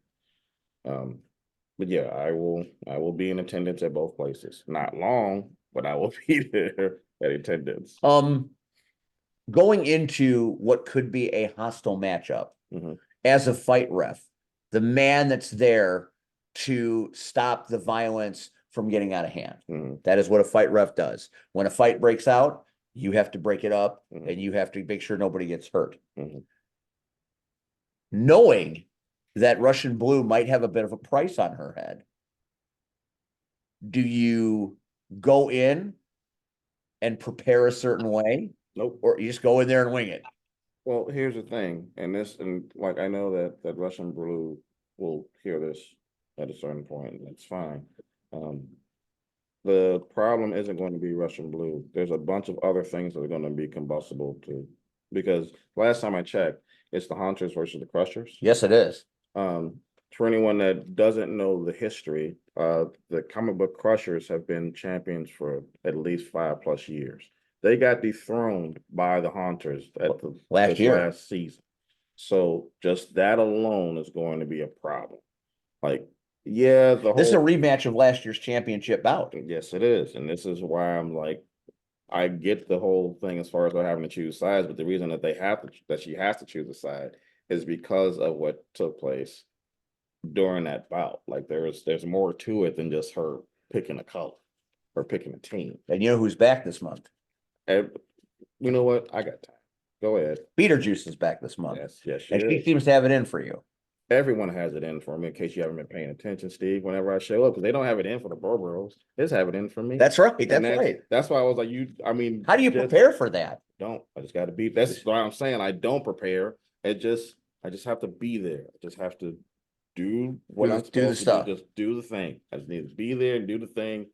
But yeah, I will be in attendance at both places. Not long, but I will be there at attendance. Going into what could be a hostile matchup, as a fight ref, the man that's there to stop the violence from getting out of hand. That is what a fight ref does. When a fight breaks out, you have to break it up, and you have to make sure nobody gets hurt. Knowing that Russian Blue might have a bit of a price on her head, do you go in and prepare a certain way? Nope. Or you just go in there and wing it? Well, here's the thing, and like I know that Russian Blue will hear this at a certain point, and that's fine. The problem isn't going to be Russian Blue. There's a bunch of other things that are going to be combustible too, because last time I checked, it's the Hunters versus the Crushers. Yes, it is. For anyone that doesn't know the history, the comic book Crushers have been champions for at least 5+ years. They got dethroned by the Hunters at the last season. So just that alone is going to be a problem. Like, yeah, this is a rematch of last year's championship bout. Yes, it is. And this is why I'm like, I get the whole thing as far as her having to choose sides, but the reason that she has to choose a side is because of what took place during that bout. Like there's more to it than just her picking a color or picking a team. And you know who's back this month? And you know what? I got time. Go ahead. Beetlejuice is back this month. Yes, she seems to have it in for you. Everyone has it in for me, in case you haven't been paying attention, Steve. Whenever I show up, because they don't have it in for the Bros, they just have it in for me. That's right. That's right. That's why I was like, how do you prepare for that? I just got to be. That's why I'm saying I don't prepare. I just have to be there. I just have to do the stuff. Just do the thing. I just need to be there and do the thing,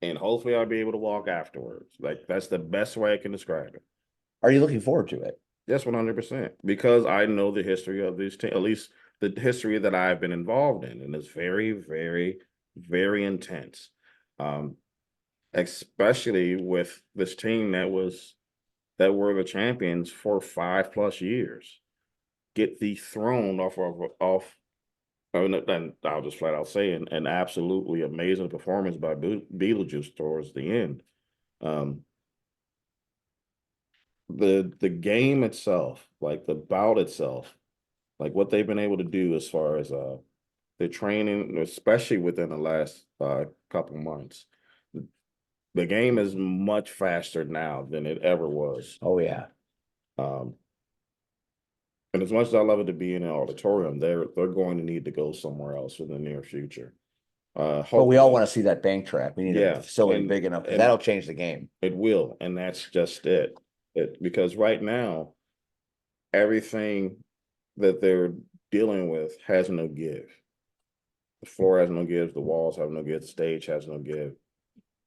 and hopefully I'll be able to walk afterwards. Like that's the best way I can describe it. Are you looking forward to it? Yes, 100%. Because I know the history of these teams, at least the history that I've been involved in, and it's very, very, very intense. Especially with this team that were the champions for 5+ years, get dethroned and I'll just flat out say an absolutely amazing performance by Beetlejuice towards the end. The game itself, like the bout itself, like what they've been able to do as far as the training, especially within the last couple months, the game is much faster now than it ever was. Oh yeah. And as much as I love it to be in an auditorium, they're going to need to go somewhere else in the near future. But we all want to see that bank track. We need Yeah, a facility and- big enough because and- that'll change the game. It will, and that's just it. Because right now, everything that they're dealing with has no give. The floor has no give, the walls have no give, the stage has no give.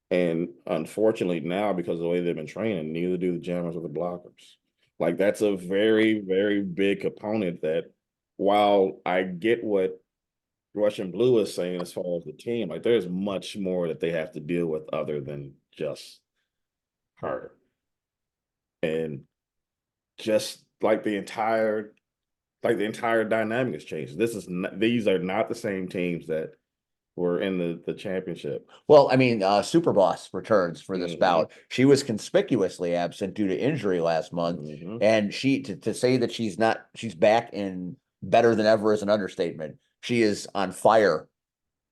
And unfortunately now, because of the way they've been training, neither do the jammers or the blockers. Like that's a very, very big component that while I get what Russian Blue is saying as far as the team, like there's much more that they have to deal with other than just her. And just like the entire dynamic has changed. These are not the same teams that were in the championship. Well, I mean, Super Boss returns for this Mhm. bout. She was conspicuously absent due to injury last month, Mhm. and to say that she's back in better than ever is an understatement. She is on fire,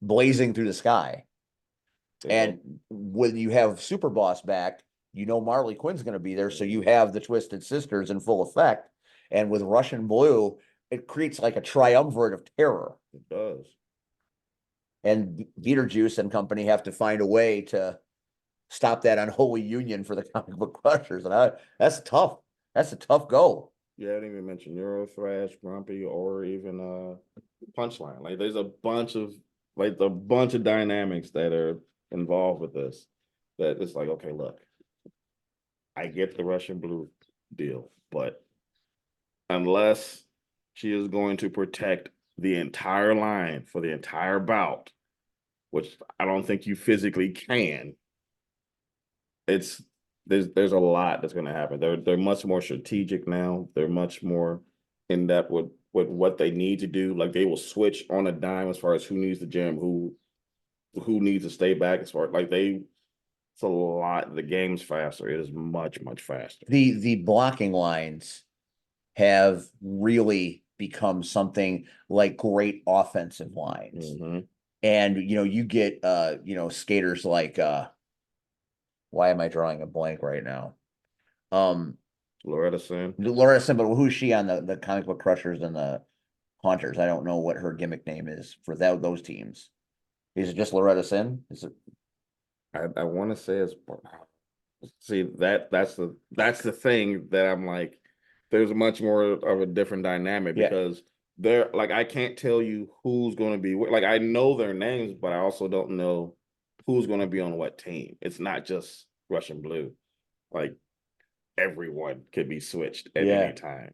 blazing through the sky. And when you have Super Boss back, you know Marley Quinn's going to be there, so you have the Twisted Sisters in full effect. And with Russian Blue, it creates like a triumvirate of terror. It does. And Beetlejuice and company have to find a way to stop that unholy union for the comic book crushers. And that's tough. That's a tough go. Yeah, I didn't even mention Euro Thrash, Grumpy, or even Punchline. Like there's a bunch of dynamics that are involved with this. That it's like, okay, look, I get the Russian Blue deal, but unless she is going to protect the entire line for the entire bout, which I don't think you physically can, there's a lot that's going to happen. They're much more strategic now. They're much more in depth with what they need to do. Like they will switch on a dime as far as who needs to jam, who needs to stay back. As far like it's a lot. The game's faster. It is much faster. The blocking lines have really become something like great offensive lines. Mhm. And you get skaters like why am I drawing a blank right now? Loretta Sin. But who's she on the comic book crushers and the Haunters? I don't know what her gimmick name is for those teams. Is it just Loretta Sin? Is it? I want to say it's see that's the thing that I'm like, there's much more of a different dynamic Yeah. because they're like I can't tell you who's going to be like I know their names, but I also don't know who's going to be on what team. It's not just Russian Blue. Like everyone could be switched at Yeah. any time.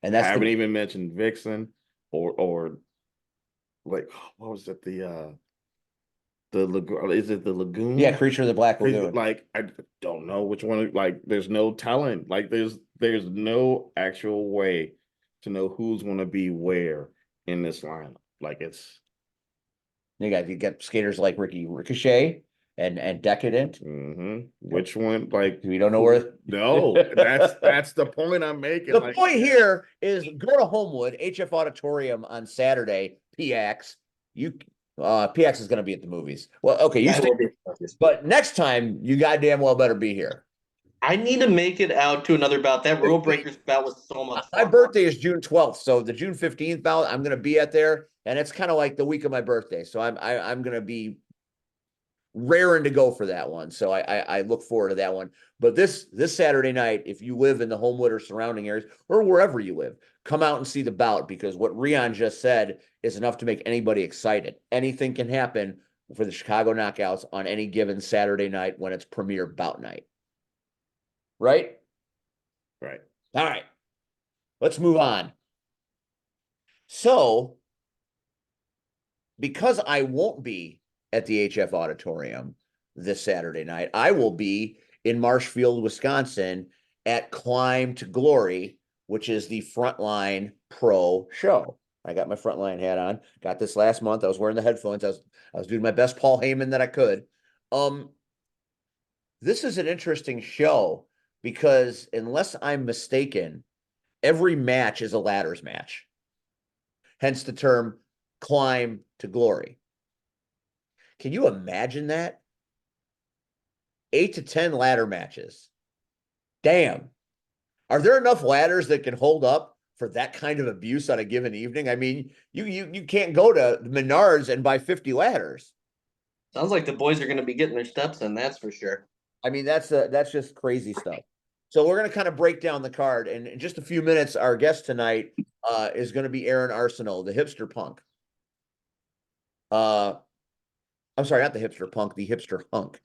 And I that's haven't even mentioned Vixen or like what was it the lagoon? Is it the lagoon? yeah, Creature of the Black Lagoon. Like I don't know which one. Like there's no telling. Like there's no actual way to know who's going to be where in this lineup. Like it's You got skaters like Ricochet and Decadent. which one? Like We don't know where. No, that's the point I'm making. The like, point here is go to Homewood HF Auditorium on Saturday. PX, PX is going to be at the movies. Well, okay, you stay, but next time you goddamn well better be here. I need to make it out to another bout. That Rule Breakers bout was so much My fun. birthday is June 12th, so the June 15th bout I'm going to be at there, and it's kind of like the week of my birthday, so I'm going to be raring to go for that one. So I look forward to that one. But this Saturday night, if you live in the Homewood or surrounding areas or wherever you live, come out and see the bout because what Rion just said is enough to make anybody excited. Anything can happen for the Chicago Knockouts on any given Saturday night when it's premier bout night. Right? right. All right. Let's move on. So, because I won't be at the HF Auditorium this Saturday night, I will be in Marshfield, Wisconsin at Climb to Glory, which is the Frontline Pro show. I got my Frontline hat on. Got this last month. I was wearing the headphones. I was doing my best Paul Heyman that I could. This is an interesting show because unless I'm mistaken, every match is a ladders match. Hence the term Climb to Glory. Can you imagine that? 8 to 10 ladder matches. Damn. Are there enough ladders that can hold up for that kind of abuse on a given evening? I mean, you can't go to Menards and buy 50 ladders. Sounds like the boys are going to be getting their steps in, that's for sure. I mean, that's just crazy stuff. So we're going to kind of break down the card, and in just a few minutes, our guest tonight is going to be Aaron Arsenal, the hipster punk. I'm sorry, not the hipster punk, the hipster hunk.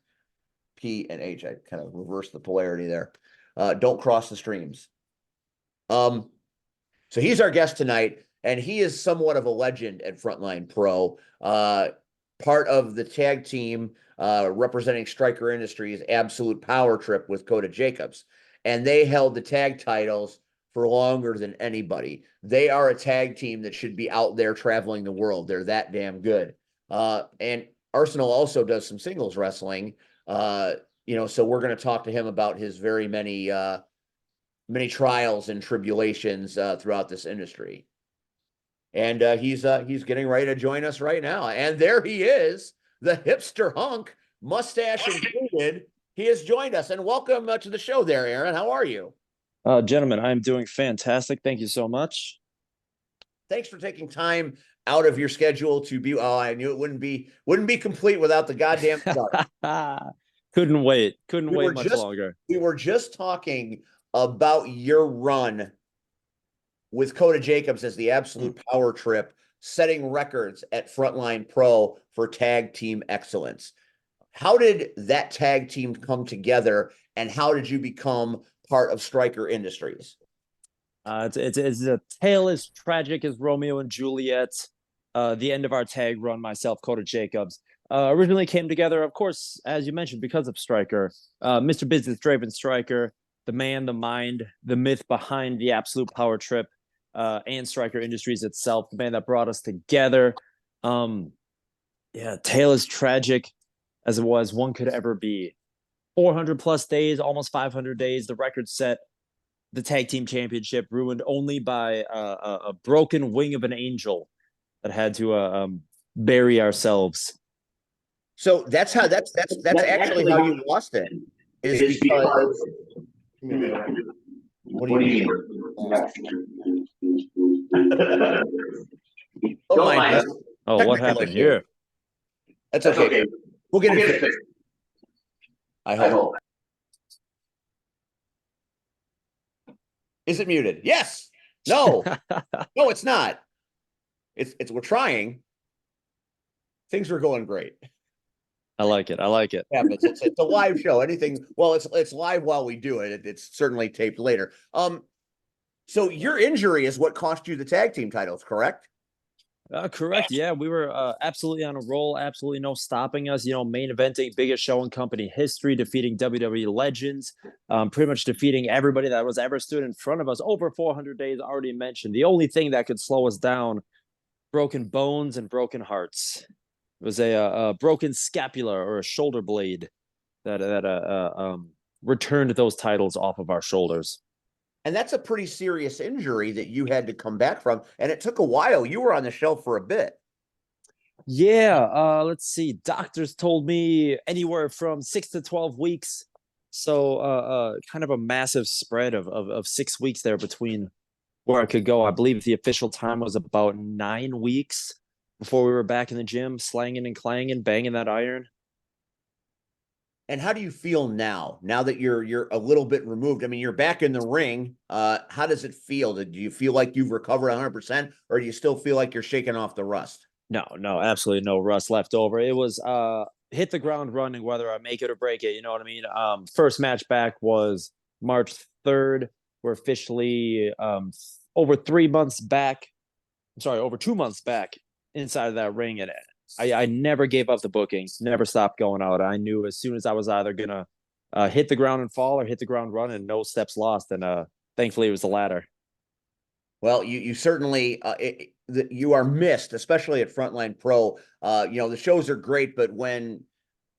P and H. I kind of reversed the polarity there. Don't cross the streams. So he's our guest tonight, and he is somewhat of a legend at Frontline Pro. Part of the tag team representing Stryker Industries' Absolute Power Trip with Coda Jacobs. And they held the tag titles for longer than anybody. They are a tag team that should be out there traveling the world. They're that damn good. And Arsenal also does some singles wrestling. So we're going to talk to him about his very many trials and tribulations throughout this industry. And he's getting ready to join us right now. And there he is, the hipster hunk, mustache included. He has joined us. And welcome to the show there, Aaron. How are you? Gentlemen, I'm doing fantastic. Thank you so much. Thanks for taking time out of your schedule to be. Oh, I knew it wouldn't be complete without the goddamn start. Couldn't wait much longer. We were just talking about your run with Coda Jacobs as the Absolute Power Trip, setting records at Frontline Pro for tag team excellence. How did that tag team come together, and how did you become part of Stryker Industries? It's a tale as tragic as Romeo and Juliet. The end of our tag run, myself, Coda Jacobs, originally came together, of course, as you mentioned, because of Stryker. Mr. Business Draven Stryker, the man, the mind, the myth behind the Absolute Power Trip, and Stryker Industries itself, the man that brought us together. Tale as tragic as it was one could ever be. 400 plus days, almost 500 days, the record set, the tag team championship ruined only by a broken wing of an angel that had to bury ourselves. So that's actually how you lost it. Is because what do you mean? Don't mind this. Oh, what happened here? That's okay. We'll get it fixed. I hope. Is it muted? Yes. No. No, it's not. It's we're trying. Things are going great. I like it. It's a live show. It's live while we do it. It's certainly taped later. So your injury is what cost you the tag team titles, correct? Correct. Yeah, we were absolutely on a roll. Absolutely no stopping us. Main eventing, biggest show in company history, defeating WWE legends, pretty much defeating everybody that was ever stood in front of us. Over 400 days, already mentioned. The only thing that could slow us down, broken bones and broken hearts. It was a broken scapula or a shoulder blade that returned those titles off of our shoulders. And that's a pretty serious injury that you had to come back from. And it took a while. You were on the shelf for a bit. Yeah. Let's see. Doctors told me anywhere from 6 to 12 weeks. So kind of a massive spread of 6 weeks there between where I could go. I believe the official time was about 9 weeks before we were back in the gym, slanging and clanging, banging that iron. And how do you feel now that you're a little bit removed? I mean, you're back in the ring. How does it feel? Do you feel like you've recovered 100%, or do you still feel like you're shaking off the rust? No, absolutely no rust left over. It was hit the ground running, whether I make it or break it. You know what I mean? First match back was March 3rd. We're officially over 3 months back. I'm sorry, over 2 months back inside of that ring, and I never gave up the bookings, never stopped going out. I knew as soon as I was either gonna hit the ground and fall or hit the ground run, and no steps lost. And thankfully, it was the latter. Well, you certainly you are missed, especially at Frontline Pro. The shows are great, but when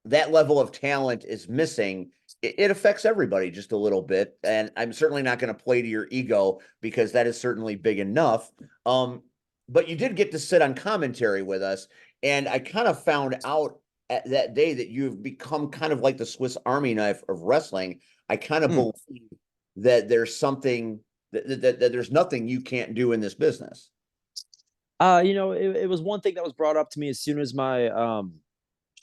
that level of talent is missing, it affects everybody just a little bit. And I'm certainly not going to play to your ego, because that is certainly big enough. But you did get to sit on commentary with us. And I kind of found out at that day that you've become kind of like the Swiss Army knife of wrestling. I kind of believe that there's something that there's nothing you can't do in this business. It was one thing that was brought up to me as soon as my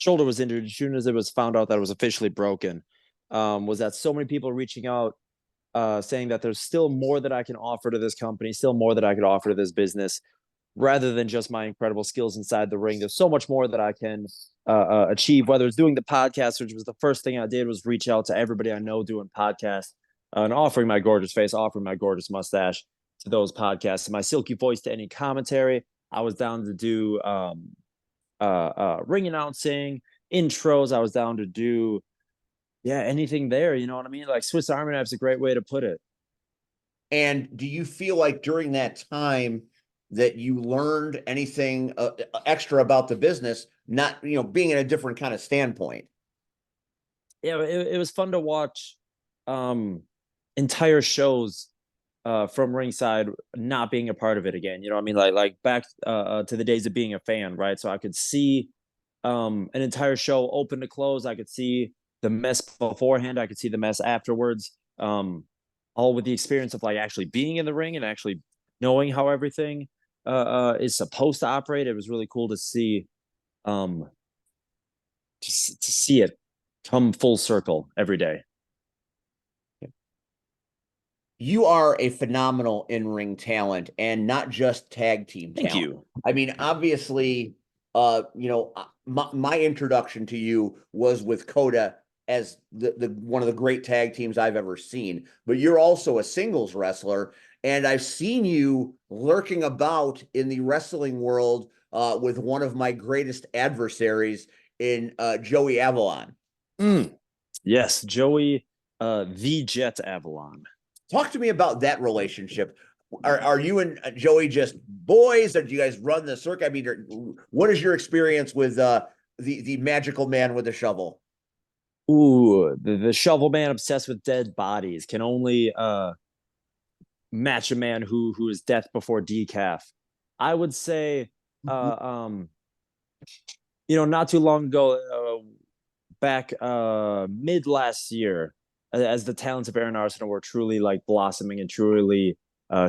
shoulder was injured, as soon as it was found out that it was officially broken, was that so many people reaching out, saying that there's still more that I can offer to this company, still more that I could offer to this business, rather than just my incredible skills inside the ring. There's so much more that I can achieve, whether it's doing the podcast, which was the first thing I did, was reach out to everybody I know doing podcasts, and offering my gorgeous face, offering my gorgeous mustache to those podcasts, and my silky voice to any commentary. I was down to do ring announcing, intros. I was down to do anything there. You know what I mean? Like Swiss Army knife's a great way to put it. And do you feel like during that time that you learned anything extra about the business, not, being in a different kind of standpoint? Yeah, it was fun to watch entire shows from ringside, not being a part of it again. You know what I mean? Like back to the days of being a fan, right? So I could see an entire show open to close. I could see the mess beforehand. I could see the mess afterwards. All with the experience of like actually being in the ring and actually knowing how everything is supposed to operate. It was really cool to see to see it come full circle every day. You are a phenomenal in-ring talent, and not just tag team Thank talent. you. I mean, obviously, my introduction to you was with Coda as the one of the great tag teams I've ever seen. But you're also a singles wrestler, and I've seen you lurking about in the wrestling world with one of my greatest adversaries in Joey Avalon. Yes, Joey, the Jet Avalon. Talk to me about that relationship. Are you and Joey just boys, or do you guys run the circuit? I mean, what is your experience with the magical man with the shovel? Ooh, the shovel man obsessed with dead bodies can only match a man who is death before decaf. I would say, not too long ago, back mid last year, as the talents of Aaron Arsenal were truly like blossoming and truly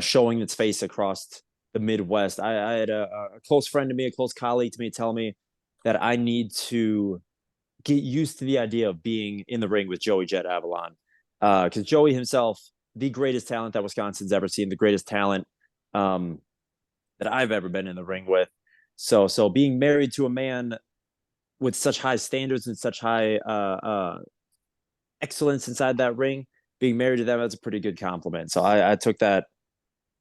showing its face across the Midwest. I had a close friend to me, a close colleague to me, tell me that I need to get used to the idea of being in the ring with Joey Jet Avalon, because Joey himself, the greatest talent that Wisconsin's ever seen, the greatest talent that I've ever been in the ring with. So being married to a man with such high standards and such high excellence inside that ring, being married to them, that's a pretty good compliment. So I took that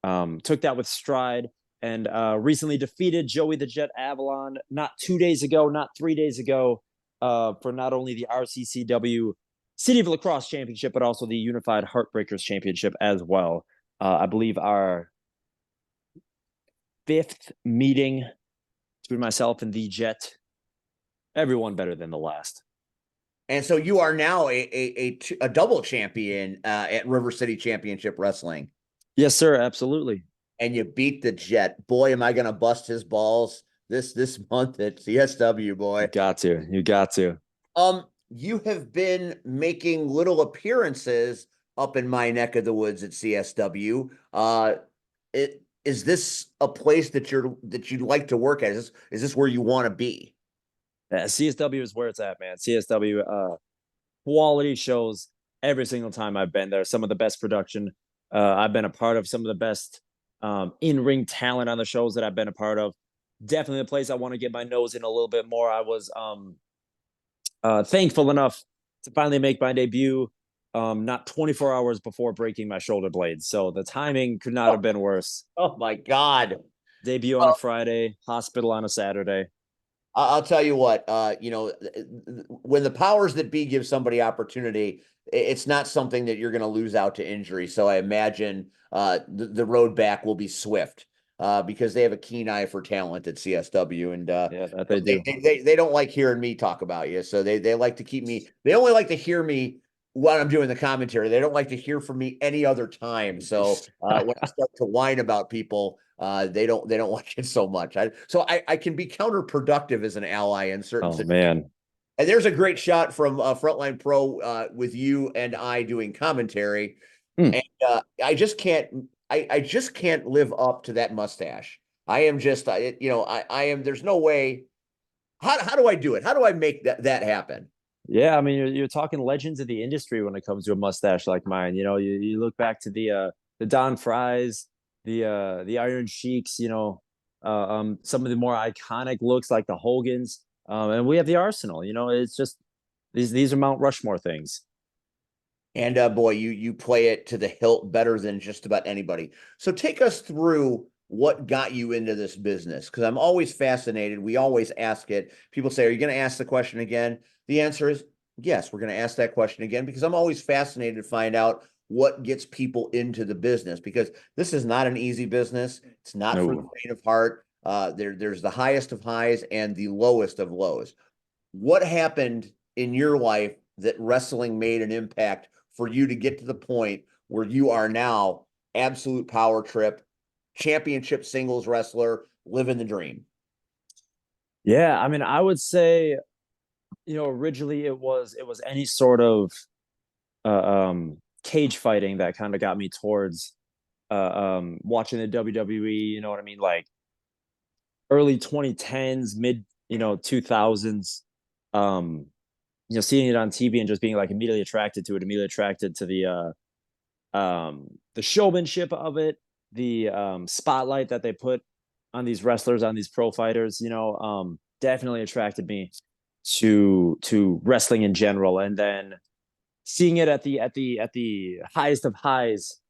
with stride, and recently defeated Joey the Jet Avalon not 2 days ago, not 3 days ago, for not only the RCCW City of Lacrosse Championship, but also the Unified Heartbreakers Championship as well. I believe our 5th meeting between myself and the Jet. Everyone better than the last. And so you are now a double champion at River City Championship Wrestling. Yes, sir. Absolutely. And you beat the Jet. Boy, am I going to bust his balls this month at CSW, boy. You got to. You have been making little appearances up in my neck of the woods at CSW. Is this a place that you'd like to work at? Is this where you want to be? CSW is where it's at, man. CSW, quality shows every single time I've been there. Some of the best production I've been a part of, some of the best in-ring talent on the shows that I've been a part of. Definitely a place I want to get my nose in a little bit more. I was thankful enough to finally make my debut not 24 hours before breaking my shoulder blades. So the timing could not have been worse. Oh my God. Debut on a Friday, hospital on a Saturday. I'll tell you what, when the powers that be give somebody opportunity, it's not something that you're going to lose out to injury. So I imagine the road back will be swift because they have a keen eye for talent at CSW, and that they do. They don't like hearing me talk about you, so they like to keep me. They only like to hear me when I'm doing the commentary. They don't like to hear from me any other time. So when I start to whine about people, they don't like it so much. I can be counterproductive as an ally in certain situations. Man, And there's a great shot from Frontline Pro with you and I doing commentary. Hmm. And I just can't live up to that mustache. I am just, I am, there's no way. How do I do it? How do I make that happen? Yeah, I mean, you're talking legends of the industry when it comes to a mustache like mine. You know, you look back to the Don Fries, the Iron Sheiks. You know, some of the more iconic looks like the Hogans, and we have the Arsenal. You know, it's just these are Mount Rushmore things. And boy, you play it to the hilt better than just about anybody. So take us through what got you into this business, because I'm always fascinated. We always ask it. People say, "Are you going to ask the question again?" The answer is yes. We're going to ask that question again because I'm always fascinated to find out what gets people into the business, because this is not an easy business. It's not for the No. faint of heart. There's the highest of highs and the lowest of lows. What happened in your life that wrestling made an impact for you to get to the point where you are now absolute power trip, championship singles wrestler, living the dream? Yeah, I mean, I would say, you know, originally it was any sort of cage fighting that kind of got me towards watching the WWE. You know what I mean? Like early 2010s, mid 2000s. You know, seeing it on TV and just being like immediately attracted to it, immediately attracted to the showmanship of it, the spotlight that they put on these wrestlers, on these pro fighters. You know, definitely attracted me to wrestling in general, and then seeing it at the highest of highs,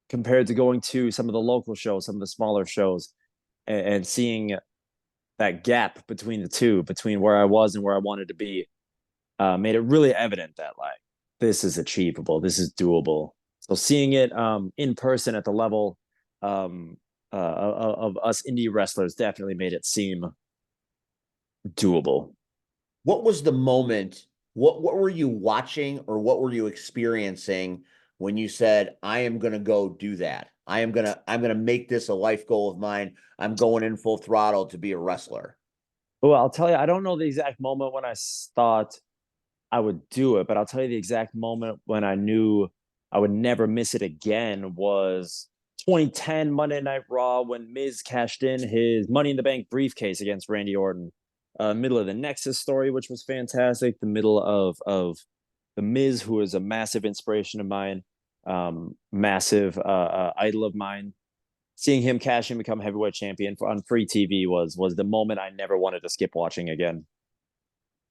compared to going to some of the local shows, some of the smaller shows, and seeing that gap between the two, between where I was and where I wanted to be, made it really evident that like this is achievable, this is doable. So seeing it in person at the level of us indie wrestlers definitely made it seem doable. What was the moment? What were you watching or what were you experiencing when you said, I am gonna go do that? I'm gonna make this a life goal of mine. I'm going in full throttle to be a wrestler. Well, I'll tell you, I don't know the exact moment when I thought I would do it, but I'll tell you the exact moment when I knew I would never miss it again was 2010 Monday Night Raw when Miz cashed in his Money in the Bank briefcase against Randy Orton. Middle of the Nexus story, which was fantastic. The middle of the Miz, who is a massive inspiration of mine, massive idol of mine. Seeing him cash in, become heavyweight champion on free TV was the moment I never wanted to skip watching again.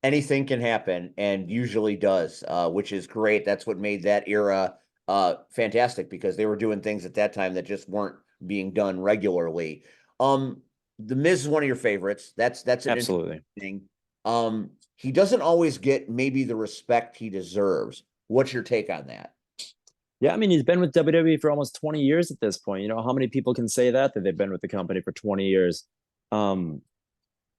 Anything can happen and usually does, which is great. That's what made that era fantastic, because they were doing things at that time that just weren't being done regularly. The Miz is one of your favorites. That's an Absolutely. interesting thing. He doesn't always get maybe the respect he deserves. What's your take on that? Yeah, I mean, he's been with WWE for almost 20 years at this point. You know, how many people can say that they've been with the company for 20 years? Um,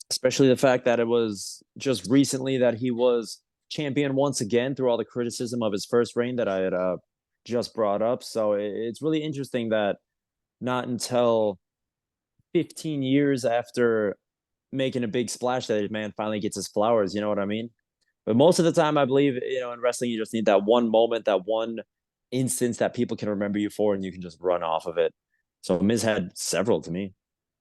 Especially the fact that it was just recently that he was champion once again through all the criticism of his first reign that I had just brought up. So it's really interesting that not until 15 years after making a big splash that man finally gets his flowers. You know what I mean? But most of the time, I believe, you know, in wrestling, you just need that one moment, that one instance that people can remember you for, and you can just run off of it. So Miz had several to me.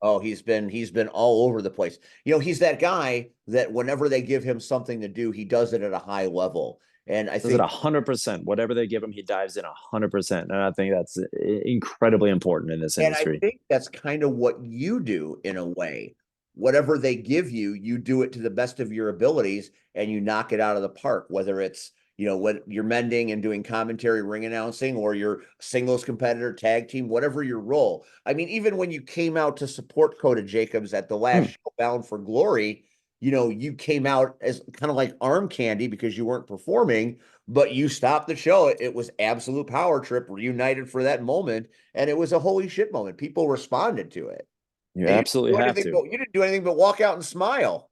Oh, he's been all over the place. He's that guy that whenever they give him something to do, he does it at a high level. And I Does it think 100%. Whatever they give him, he dives in 100%. And I think that's incredibly important in this And I industry. think that's kind of what you do in a way. Whatever they give you, you do it to the best of your abilities and you knock it out of the park, whether it's, what you're mending and doing commentary, ring announcing, or your singles competitor, tag team, whatever your role. I mean, even when you came out to support Coda Jacobs at the last Hmm. show, Bound for Glory, you came out as kind of like arm candy because you weren't performing, but you stopped the show. It was absolute power trip, reunited for that moment, and it was a holy shit moment. People responded to it. You And absolutely have to. you didn't do anything but walk out and smile.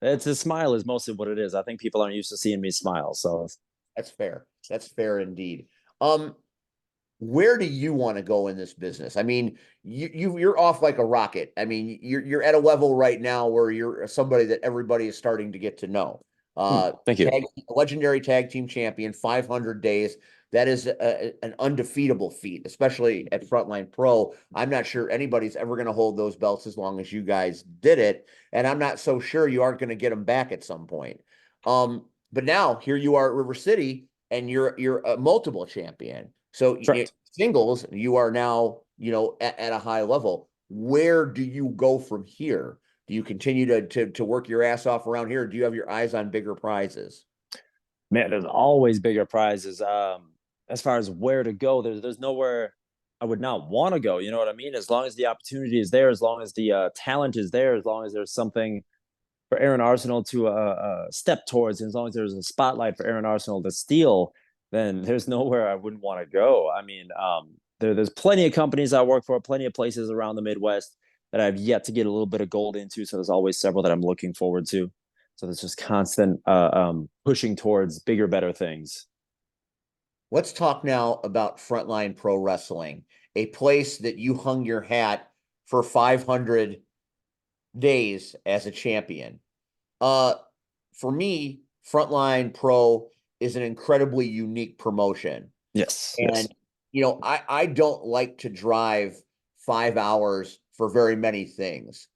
It's a smile is mostly what it is. I think people aren't used to seeing me smile. So That's fair. That's fair indeed. Um, where do you want to go in this business? I mean, you're off like a rocket. I mean, you're at a level right now where you're somebody that everybody is starting to get to know. Thank you. Legendary tag team champion, 500 days. That is an undefeatable feat, especially at Frontline Pro. I'm not sure anybody's ever going to hold those belts as long as you guys did it, and I'm not so sure you aren't going to get them back at some point. But now here you are at River City, and you're a multiple champion. So singles, you are now, at a high level. Where do you go from here? Do you continue to work your ass off around here? Or do you have your eyes on bigger prizes? Man, there's always bigger prizes. As far as where to go, there's nowhere I would not want to go. You know what I mean? As long as the opportunity is there, as long as the talent is there, as long as there's something for Aaron Arsenal to step towards, and as long as there's a spotlight for Aaron Arsenal to steal, then there's nowhere I wouldn't want to go. I mean, there's plenty of companies I work for, plenty of places around the Midwest that I've yet to get a little bit of gold into. So there's always several that I'm looking forward to. So there's just constant pushing towards bigger, better things. Let's talk now about Frontline Pro Wrestling, a place that you hung your hat for 500 days as a champion. For me, Frontline Pro is an incredibly unique promotion. Yes. And, I don't like to drive 5 hours for very many things.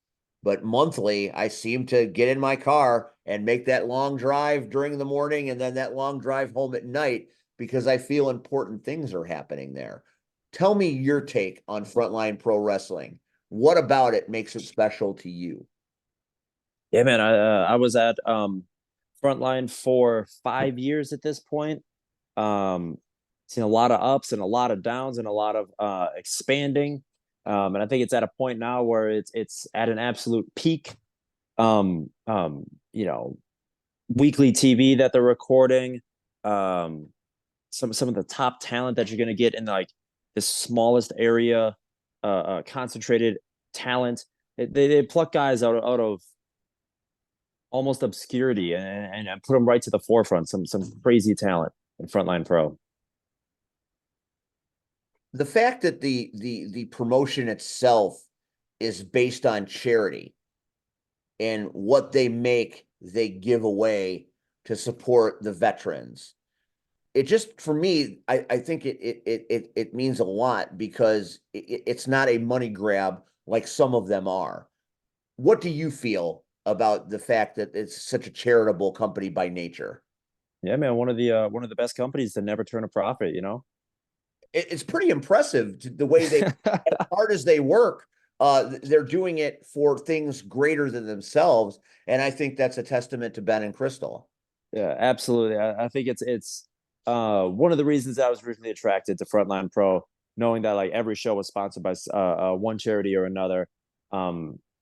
But monthly, I seem to get in my car and make that long drive during the morning and then that long drive home at night because I feel important things are happening there. Tell me your take on Frontline Pro Wrestling. What about it makes it special to you? Yeah, man. I was at Frontline for 5 years at this point. Seen a lot of ups and a lot of downs and a lot of expanding. And I think it's at a point now where it's at an absolute peak. Weekly TV that they're recording, some of the top talent that you're gonna get in like the smallest area, concentrated talent. They pluck guys out of almost obscurity and put them right to the forefront. Some crazy talent in Frontline Pro. The fact that the promotion itself is based on charity and what they make, they give away to support the veterans. It just, for me, I think it means a lot because it's not a money grab like some of them are. What do you feel about the fact that it's such a charitable company by nature? Yeah, man, one of the best companies to never turn a profit, It's pretty impressive the way they, as hard as they work, they're doing it for things greater than themselves. And I think that's a testament to Ben and Crystal. Yeah, absolutely. I think it's one of the reasons I was originally attracted to Frontline Pro, knowing that like every show was sponsored by one charity or another.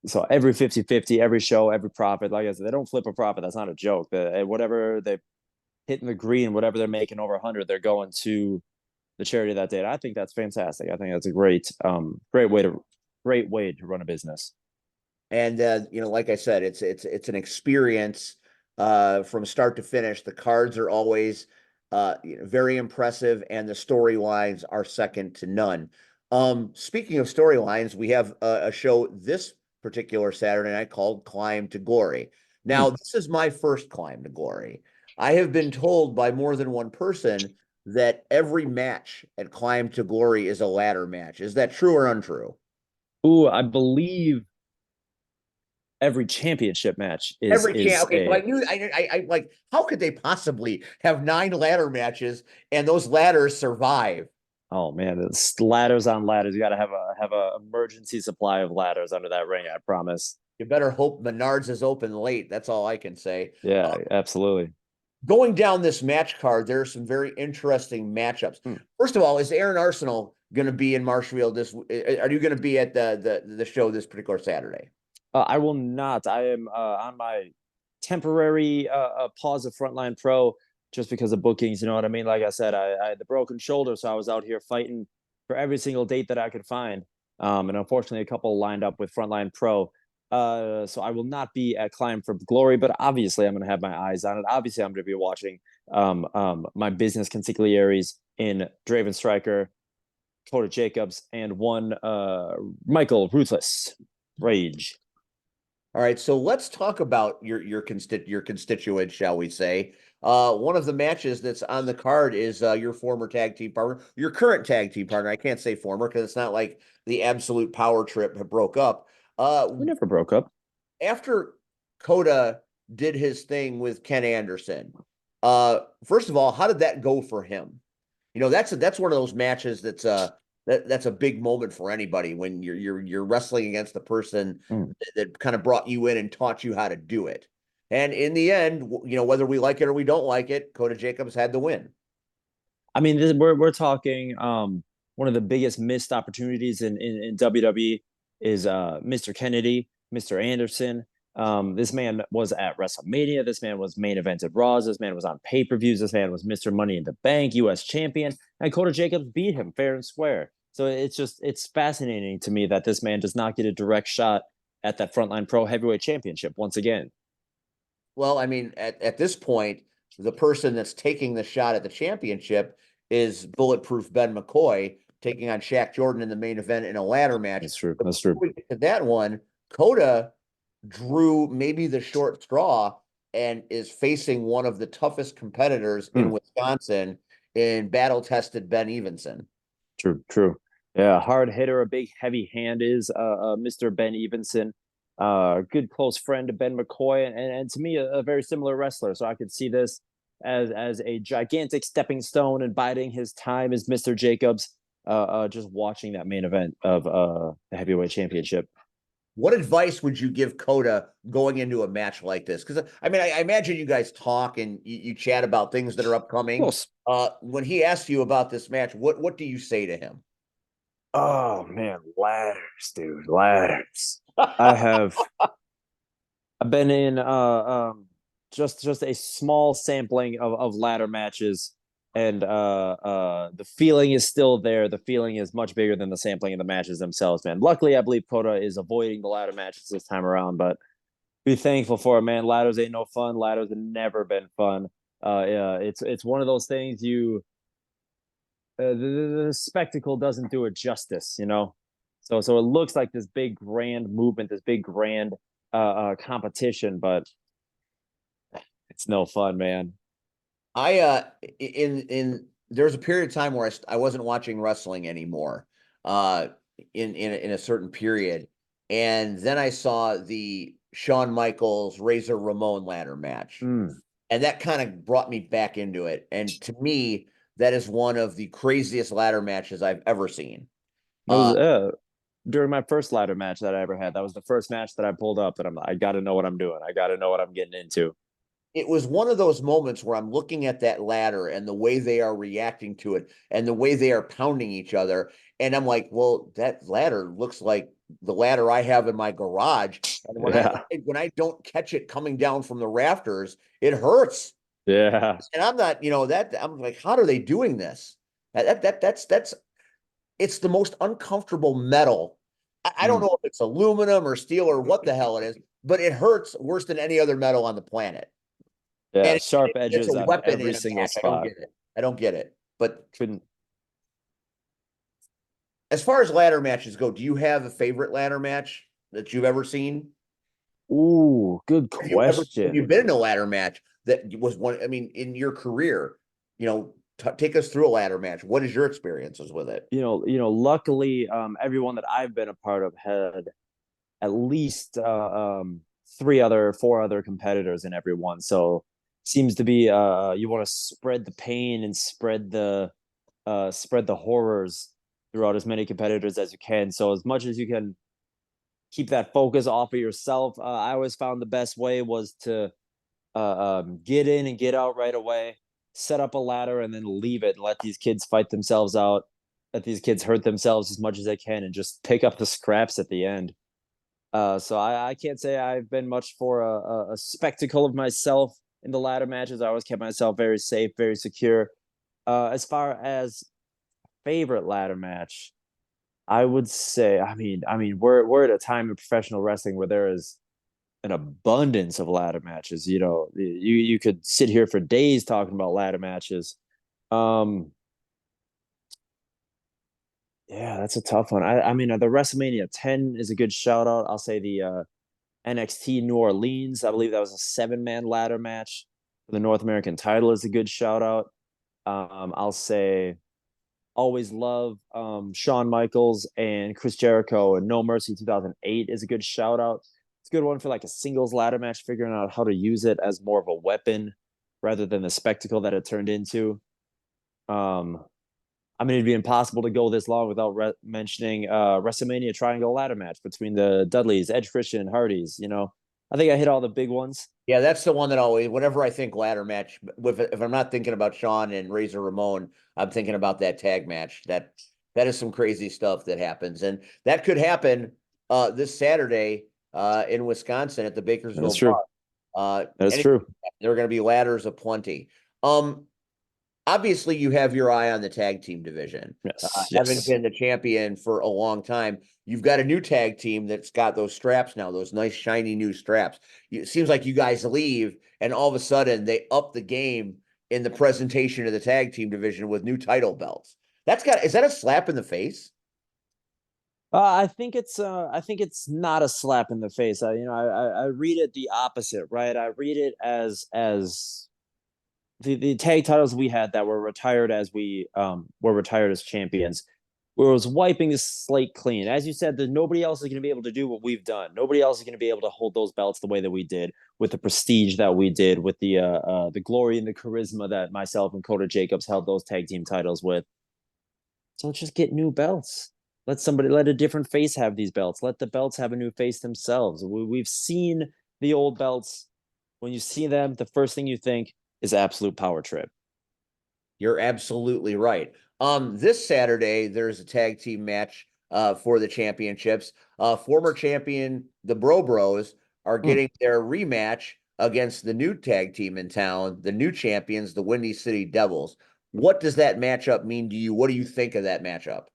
So every 50-50, every show, every profit, like I said, they don't flip a profit. That's not a joke. Whatever they hit in the green, whatever they're making over 100, they're going to the charity that day. And I think that's fantastic. I think that's a great way to run a business. And like I said, it's an experience from start to finish. The cards are always very impressive, and the storylines are second to none. Speaking of storylines, we have a show this particular Saturday night called Climb to Glory. Now, this is my first Climb to Glory. I have been told by more than one person that every match at Climb to Glory is a ladder match. Is that true or untrue? Ooh, I believe every championship match is Okay, so I knew I like, how could they possibly have 9 ladder matches and those ladders survive? Oh man, it's ladders on ladders. You got to have a emergency supply of ladders under that ring. I promise. You better hope Menards is open late. That's all I can say. Yeah, absolutely. Going down this match card, there are some very interesting matchups. First of all, is Aaron Arsenal going to be in Marshfield are you going to be at the show this particular Saturday? I will not. I am on my temporary pause of Frontline Pro just because of bookings. You know what I mean? Like I said, I had the broken shoulder, so I was out here fighting for every single date that I could find. And unfortunately, a couple lined up with Frontline Pro. So I will not be at Climb for Glory, but obviously I'm going to have my eyes on it. Obviously, I'm going to be watching my business consigliaries in Draven Striker, Kota Jacobs, and one Michael Ruthless Rage. All right, so let's talk about your constituents, shall we say? One of the matches that's on the card is your former tag team partner, your current tag team partner. I can't say former because it's not like the absolute power trip broke up. We never broke up. After Coda did his thing with Ken Anderson, first of all, how did that go for him? You know, that's one of those matches that's a big moment for anybody when you're wrestling against the person that kind of brought you in and taught you how to do it. And in the end, you know, whether we like it or we don't like it, Coda Jacobs had the win. I mean, we're talking one of the biggest missed opportunities in WWE is Mr. Kennedy, Mr. Anderson. This man was at WrestleMania. This man was main evented Raws. This man was on pay-per-views. This man was Mr. Money in the Bank, US champion, and Kota Jacobs beat him fair and square. So it's fascinating to me that this man does not get a direct shot at that Frontline Pro Heavyweight Championship once again. Well, I mean, at this point, the person that's taking the shot at the championship is Bulletproof Ben McCoy taking on Shaq Jordan in the main event in a ladder match. That's true. But That's true. before we get to that one, Coda drew maybe the short straw and is facing one of the toughest competitors in Wisconsin in battle-tested Ben Evenson. True. Yeah, hard hitter, a big heavy hand is Mr. Ben Evenson. Good close friend to Ben McCoy, and to me a very similar wrestler. So I could see this as a gigantic stepping stone and biding his time as Mr. Jacobs. Just watching that main event of the heavyweight championship. What advice would you give Coda going into a match like this? Because I mean, I imagine you guys talk and you chat about things that are upcoming. When he asks you about this match, what do you say to him? Oh man, ladders, dude, ladders. I've been in just a small sampling of ladder matches, and the feeling is still there. The feeling is much bigger than the sampling of the matches themselves, man. Luckily, I believe Kota is avoiding the ladder matches this time around, but be thankful for it, man. Ladders ain't no fun. Ladders have never been fun. Yeah, it's one of those things the spectacle doesn't do it justice, you know. So it looks like this big grand movement, this big grand competition, but it's no fun, man. In there's a period of time where I wasn't watching wrestling anymore, in a certain period, and then I saw the Shawn Michaels Razor Ramon ladder match, and that kind of brought me back into it. And to me, that is one of the craziest ladder matches I've ever seen. That was during my first ladder match that I ever had. That was the first match that I pulled up that I got to know what I'm doing. I got to know what I'm getting into. It was one of those moments where I'm looking at that ladder and the way they are reacting to it and the way they are pounding each other. And I'm like, well, that ladder looks like the ladder I have in my garage. And when I don't catch it coming down from the rafters, it hurts. Yeah. And I'm not, I'm like, how are they doing this? That's it's the most uncomfortable metal. I don't know if it's aluminum or steel or what the hell it is, but it hurts worse than any other metal on the planet. Yeah, And sharp edges on every in single match. spot. I don't get it. But Couldn't. As far as ladder matches go, do you have a favorite ladder match that you've ever seen? Ooh, good question. Have you been in a ladder match that was one? I mean, in your career, take us through a ladder match. What is your experiences with it? Luckily, everyone that I've been a part of had at least 4 other competitors in every one. So seems to be you want to spread the pain and spread the horrors throughout as many competitors as you can. So as much as you can keep that focus off of yourself, I always found the best way was to get in and get out right away, set up a ladder, and then leave it and let these kids fight themselves out, let these kids hurt themselves as much as they can, and just pick up the scraps at the end. So I can't say I've been much for a spectacle of myself in the ladder matches. I always kept myself very safe, very secure. As far as favorite ladder match, I would say, I mean, we're at a time in professional wrestling where there is an abundance of ladder matches. You could sit here for days talking about ladder matches. Yeah, that's a tough one. I mean, the WrestleMania 10 is a good shout out. I'll say the NXT New Orleans. I believe that was a 7-man ladder match for the North American title is a good shout out. I'll say always love Shawn Michaels and Chris Jericho and No Mercy 2008 is a good shout out. It's a good one for like a singles ladder match, figuring out how to use it as more of a weapon rather than the spectacle that it turned into. I mean, it'd be impossible to go this long without mentioning WrestleMania Triangle Ladder match between the Dudleys, Edge, Christian, Hardys. You know, I think I hit all the big ones. Yeah, that's the one that always, whenever I think ladder match, with if I'm not thinking about Sean and Razor Ramon, I'm thinking about that tag match. That is some crazy stuff that happens, and that could happen this Saturday in Wisconsin at the That's Bakersville true. Bar. That's true. There are going to be ladders aplenty. Obviously, you have your eye on the tag team division. Yes. Having Yes. been the champion for a long time, you've got a new tag team that's got those straps now, those nice shiny new straps. It seems like you guys leave, and all of a sudden they up the game in the presentation of the tag team division with new title belts. Is that a slap in the face? I think it's not a slap in the face. I read it the opposite, right? I read it as the tag titles we had that were retired as we were retired as champions, where it was wiping the slate clean. As you said, that nobody else is going to be able to do what we've done. Nobody else is going to be able to hold those belts the way that we did, with the prestige that we did, with the glory and the charisma that myself and Coda Jacobs held those tag team titles with. So let's just get new belts. Let a different face have these belts. Let the belts have a new face themselves. We've seen the old belts. When you see them, the first thing you think is absolute power trip. You're absolutely right. This Saturday there's a tag team match for the championships. Former champion the Bro Bros are getting their rematch against the new tag team in town, the new champions, the Windy City Devils. What does that matchup mean to you? What do you think of that matchup?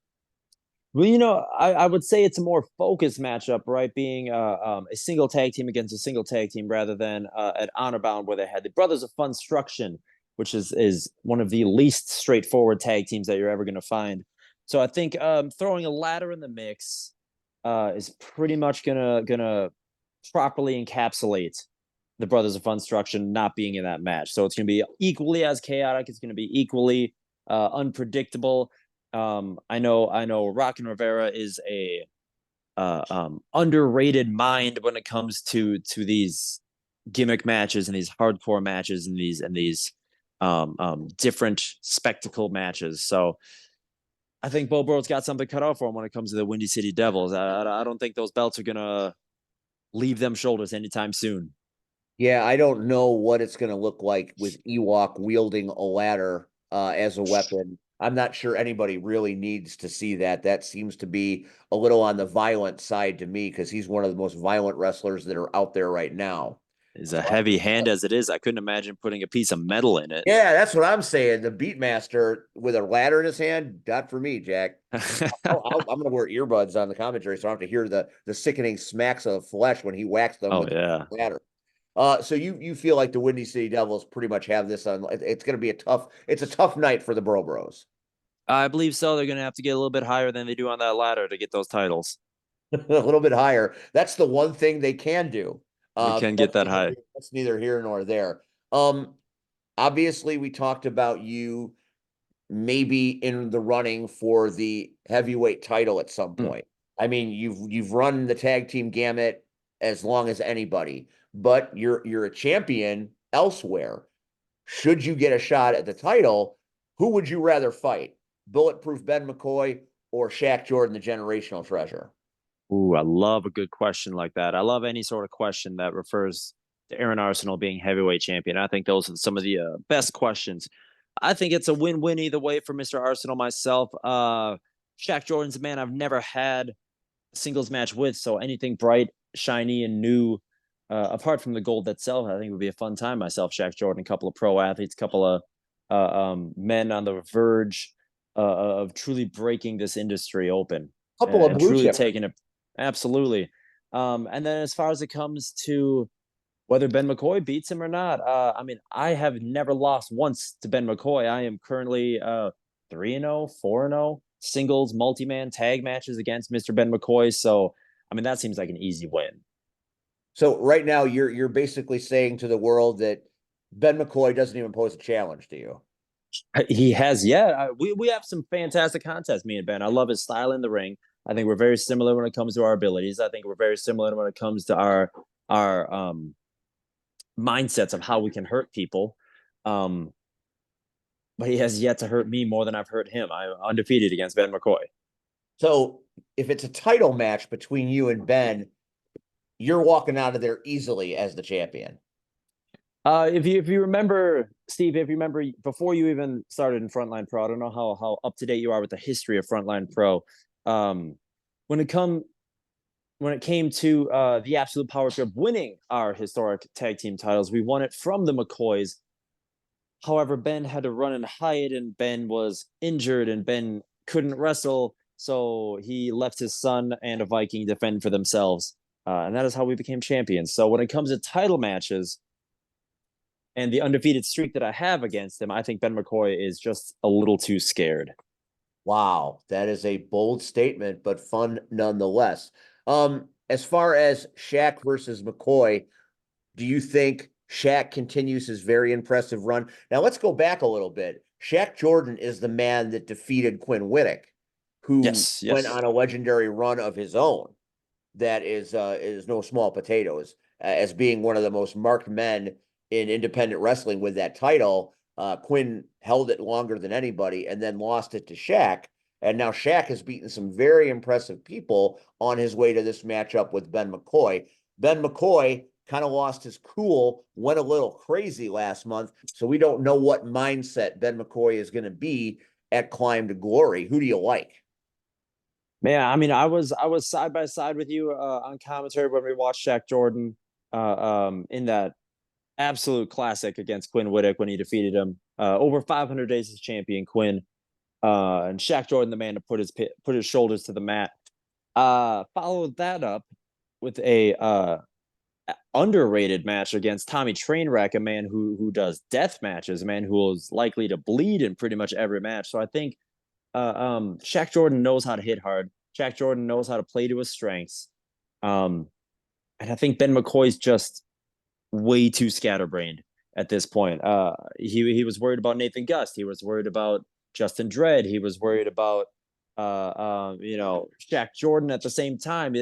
Well, I would say it's a more focused matchup, right? Being a single tag team against a single tag team rather than at Honor Bound where they had the Brothers of Funstruction, which is one of the least straightforward tag teams that you're ever going to find. So I think throwing a ladder in the mix is pretty much gonna properly encapsulate the Brothers of Funstruction not being in that match. So it's gonna be equally as chaotic. It's gonna be equally unpredictable. I know Rockin' Rivera is a underrated mind when it comes to these gimmick matches and these hardcore matches and these different spectacle matches. So I think Bo Burrow's got something cut out for him when it comes to the Windy City Devils. I don't think those belts are gonna leave them shoulders anytime soon. Yeah, I don't know what it's going to look like with Ewok wielding a ladder as a weapon. I'm not sure anybody really needs to see that. That seems to be a little on the violent side to me because he's one of the most violent wrestlers that are out there right now. Is a heavy hand as it is. I couldn't imagine putting a piece of metal in it. Yeah, that's what I'm saying. The Beatmaster with a ladder in his hand, not for me, Jack. I'm going to wear earbuds on the commentary so I don't have to hear the sickening smacks of flesh when he whacks them Oh with yeah. the ladder. So you feel like the Windy City Devils pretty much have this on. It's going to be a tough night for the Bro Bros. I believe so. They're gonna have to get a little bit higher than they do on that ladder to get those titles. A little bit higher. That's the one thing they can do. They can get that high. That's neither here nor there. Um, Obviously, we talked about you maybe in the running for the heavyweight title at some point. I mean, you've run the tag team gamut as long as anybody, but you're a champion elsewhere. Should you get a shot at the title, who would you rather fight? Bulletproof Ben McCoy or Shaq Jordan, the generational treasure? Ooh, I love a good question like that. I love any sort of question that refers to Aaron Arsenal being heavyweight champion. I think those are some of the best questions. I think it's a win-win either way for Mr. Arsenal myself. Shaq Jordan's a man I've never had a singles match with, so anything bright, shiny, and new, apart from the gold itself, I think would be a fun time. Myself, Shaq Jordan, a couple of pro athletes, a couple of men on the verge of truly breaking this industry open Couple of and blue truly chip. taking it. Absolutely. And then as far as it comes to whether Ben McCoy beats him or not, I mean, I have never lost once to Ben McCoy. I am currently 3-0, 4-0. singles, multi-man, tag matches against Mr. Ben McCoy. So, I mean, that seems like an easy win. So right now you're basically saying to the world that Ben McCoy doesn't even pose a challenge to you. He has, yeah. We have some fantastic contests, me and Ben. I love his style in the ring. I think we're very similar when it comes to our abilities. I think we're very similar when it comes to our mindsets of how we can hurt people. But he has yet to hurt me more than I've hurt him. I'm undefeated against Ben McCoy. So if it's a title match between you and Ben, you're walking out of there easily as the champion. If you remember, Steve, if you remember before you even started in Frontline Pro, I don't know how up to date you are with the history of Frontline Pro. When it came to the Absolute Power Trip winning our historic tag team titles, we won it from the McCoys. However, Ben had to run and hide, and Ben was injured, and Ben couldn't wrestle, so he left his son and a Viking defend for themselves, and that is how we became champions. So when it comes to title matches and the undefeated streak that I have against him, I think Ben McCoy is just a little too scared. Wow, that is a bold statement, but fun nonetheless. As far as Shaq versus McCoy, do you think Shaq continues his very impressive run? Now let's go back a little bit. Shaq Jordan is the man that defeated Quinn Whittick, who Yes. went on a legendary run of his own. That is no small potatoes, as being one of the most marked men in independent wrestling with that title. Quinn held it longer than anybody and then lost it to Shaq. And now Shaq has beaten some very impressive people on his way to this matchup with Ben McCoy. Ben McCoy kind of lost his cool, went a little crazy last month. So we don't know what mindset Ben McCoy is going to be at Climb to Glory. Who do you like? Man, I mean, I was side by side with you on commentary when we watched Shaq Jordan in that absolute classic against Quinn Whittick when he defeated him. Over 500 days as champion, Quinn, and Shaq Jordan, the man to put his shoulders to the mat. Followed that up with a underrated match against Tommy Trainwreck, a man who does death matches, a man who is likely to bleed in pretty much every match. So I think Shaq Jordan knows how to hit hard. Shaq Jordan knows how to play to his strengths. And I think Ben McCoy's just way too scatterbrained at this point. He was worried about Nathan Gust. He was worried about Justin Dredd. He was worried about Shaq Jordan at the same time.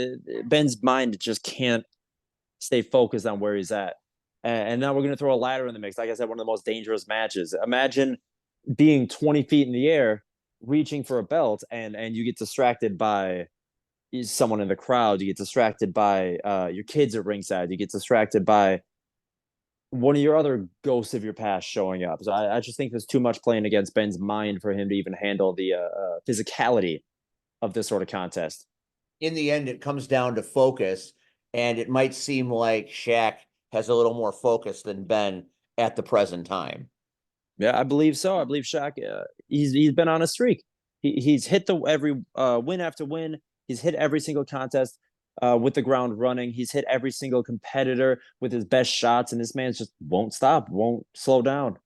Ben's mind just can't stay focused on where he's at. And now we're going to throw a ladder in the mix. Like I said, one of the most dangerous matches. Imagine being 20 feet in the air, reaching for a belt, and you get distracted by someone in the crowd. You get distracted by your kids at ringside. You get distracted by one of your other ghosts of your past showing up. So I just think there's too much playing against Ben's mind for him to even handle the physicality of this sort of contest. In the end, it comes down to focus, and it might seem like Shaq has a little more focus than Ben at the present time. Yeah, I believe so. I believe Shaq, he's been on a streak. He's hit every win after win. He's hit every single contest with the ground running. He's hit every single competitor with his best shots, and this man just won't stop, won't slow down.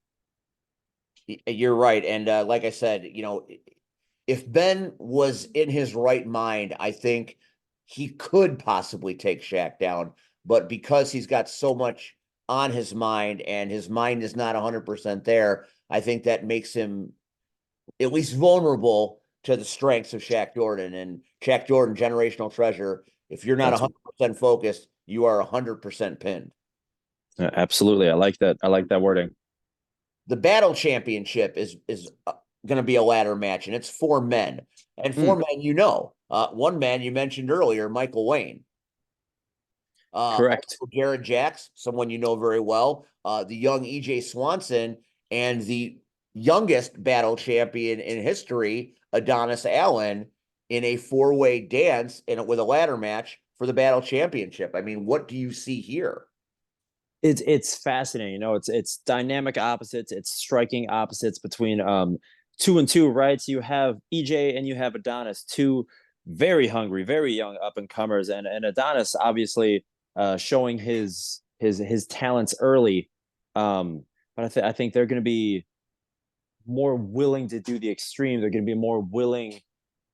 You're right. And like I said, if Ben was in his right mind, I think he could possibly take Shaq down. But because he's got so much on his mind and his mind is not 100% there, I think that makes him at least vulnerable to the strengths of Shaq Jordan. And Shaq Jordan, generational treasure. If you're not 100% focused, you are 100% pinned. Absolutely. I like that. I like that wording. The Battle Championship is going to be a ladder match, and it's 4 men. And 4 men, one man you mentioned earlier, Michael Wayne. Correct. Garrett Jax, someone you know very well. The young EJ Swanson, and the youngest battle champion in history, Adonis Allen, in a 4-way dance with a ladder match for the Battle Championship. I mean, what do you see here? It's fascinating. It's dynamic opposites. It's striking opposites between 2 and 2, right? So you have EJ and you have Adonis, 2 very hungry, very young up and comers, and Adonis obviously showing his talents early. But I think they're going to be more willing to do the extreme. They're going to be more willing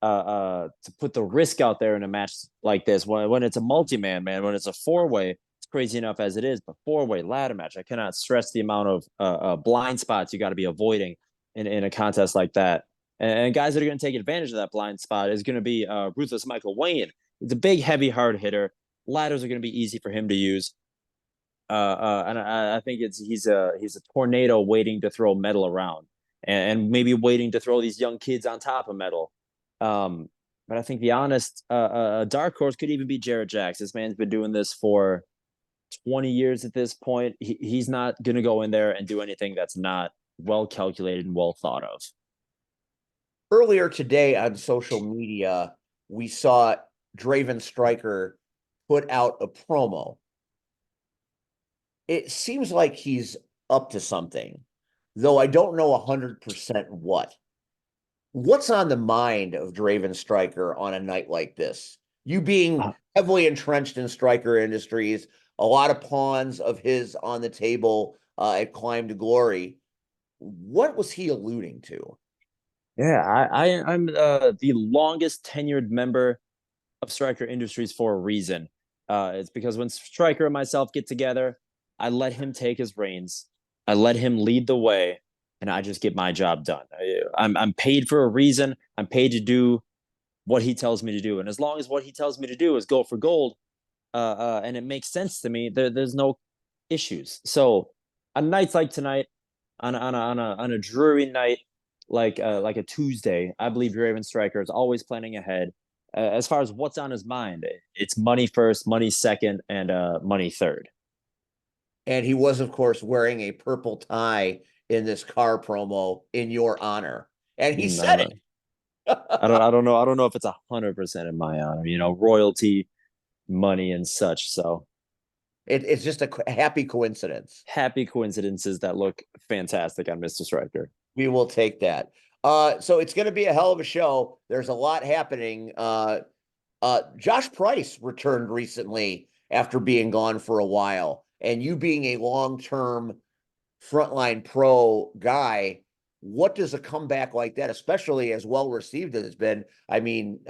to put the risk out there in a match like this when it's a multi-man, man, when it's a four-way. It's crazy enough as it is, but four-way ladder match, I cannot stress the amount of blind spots you got to be avoiding in a contest like that. And guys that are going to take advantage of that blind spot is going to be Ruthless Michael Wayne. He's a big, heavy, hard hitter. Ladders are going to be easy for him to use. And I think he's a tornado waiting to throw metal around, and maybe waiting to throw these young kids on top of metal. But I think the honest dark horse could even be Jarrett Jacks. This man's been doing this for 20 years at this point. He's not going to go in there and do anything that's not well calculated and well thought of. Earlier today on social media, we saw Draven Striker put out a promo. It seems like he's up to something, though I don't know 100% what. What's on the mind of Draven Striker on a night like this? You being heavily entrenched in Striker Industries, a lot of pawns of his on the table at Climb to Glory. What was he alluding to? Yeah, I'm the longest tenured member of Striker Industries for a reason. It's because when Striker and myself get together, I let him take his reins. I let him lead the way, and I just get my job done. I'm paid for a reason. I'm paid to do what he tells me to do, and as long as what he tells me to do is go for gold, and it makes sense to me, there's no issues. So on nights like tonight, on a dreary night like a Tuesday, I believe Draven Striker is always planning ahead. As far as what's on his mind, it's money first, money second, and money third. And he was, of course, wearing a purple tie in this car promo in your honor. And he said it. I don't know if it's 100% in my honor, royalty, money, and such. So it's just a happy coincidence. Happy coincidences that look fantastic on Mr. Striker. We will take that. So it's going to be a hell of a show. There's a lot happening. Josh Price returned recently after being gone for a while, and you being a long-term frontline pro guy, what does a comeback like that, especially as well received as it's been? I mean,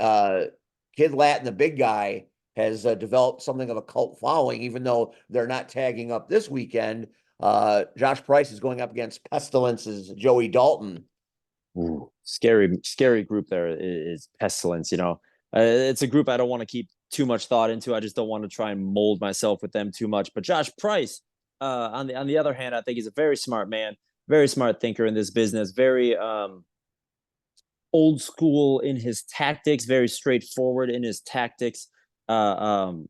Kid Latin, the big guy, has developed something of a cult following, even though they're not tagging up this weekend. Josh Price is going up against Pestilence's Joey Dalton. Ooh, scary group there is Pestilence. It's a group I don't want to keep too much thought into. I just don't want to try and mold myself with them too much. But Josh Price, on the other hand, I think he's a very smart man, very smart thinker in this business, very old school in his tactics, very straightforward in his tactics. And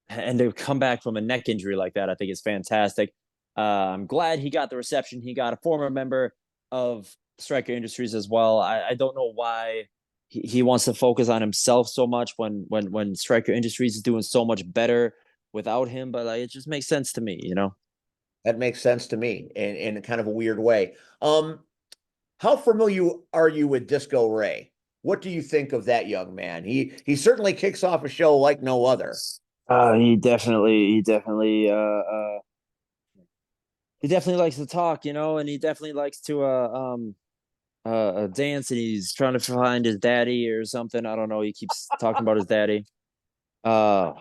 to come back from a neck injury like that, I think is fantastic. I'm glad he got the reception he got. A former member of Striker Industries as well. I don't know why he wants to focus on himself so much when Striker Industries is doing so much better without him, but it just makes sense to me, That makes sense to me in kind of a weird way. How familiar are you with Disco Ray? What do you think of that young man? He certainly kicks off a show like no other. He definitely likes to talk, and he definitely likes to dance, and he's trying to find his daddy or something. I don't know. He keeps talking about his daddy. I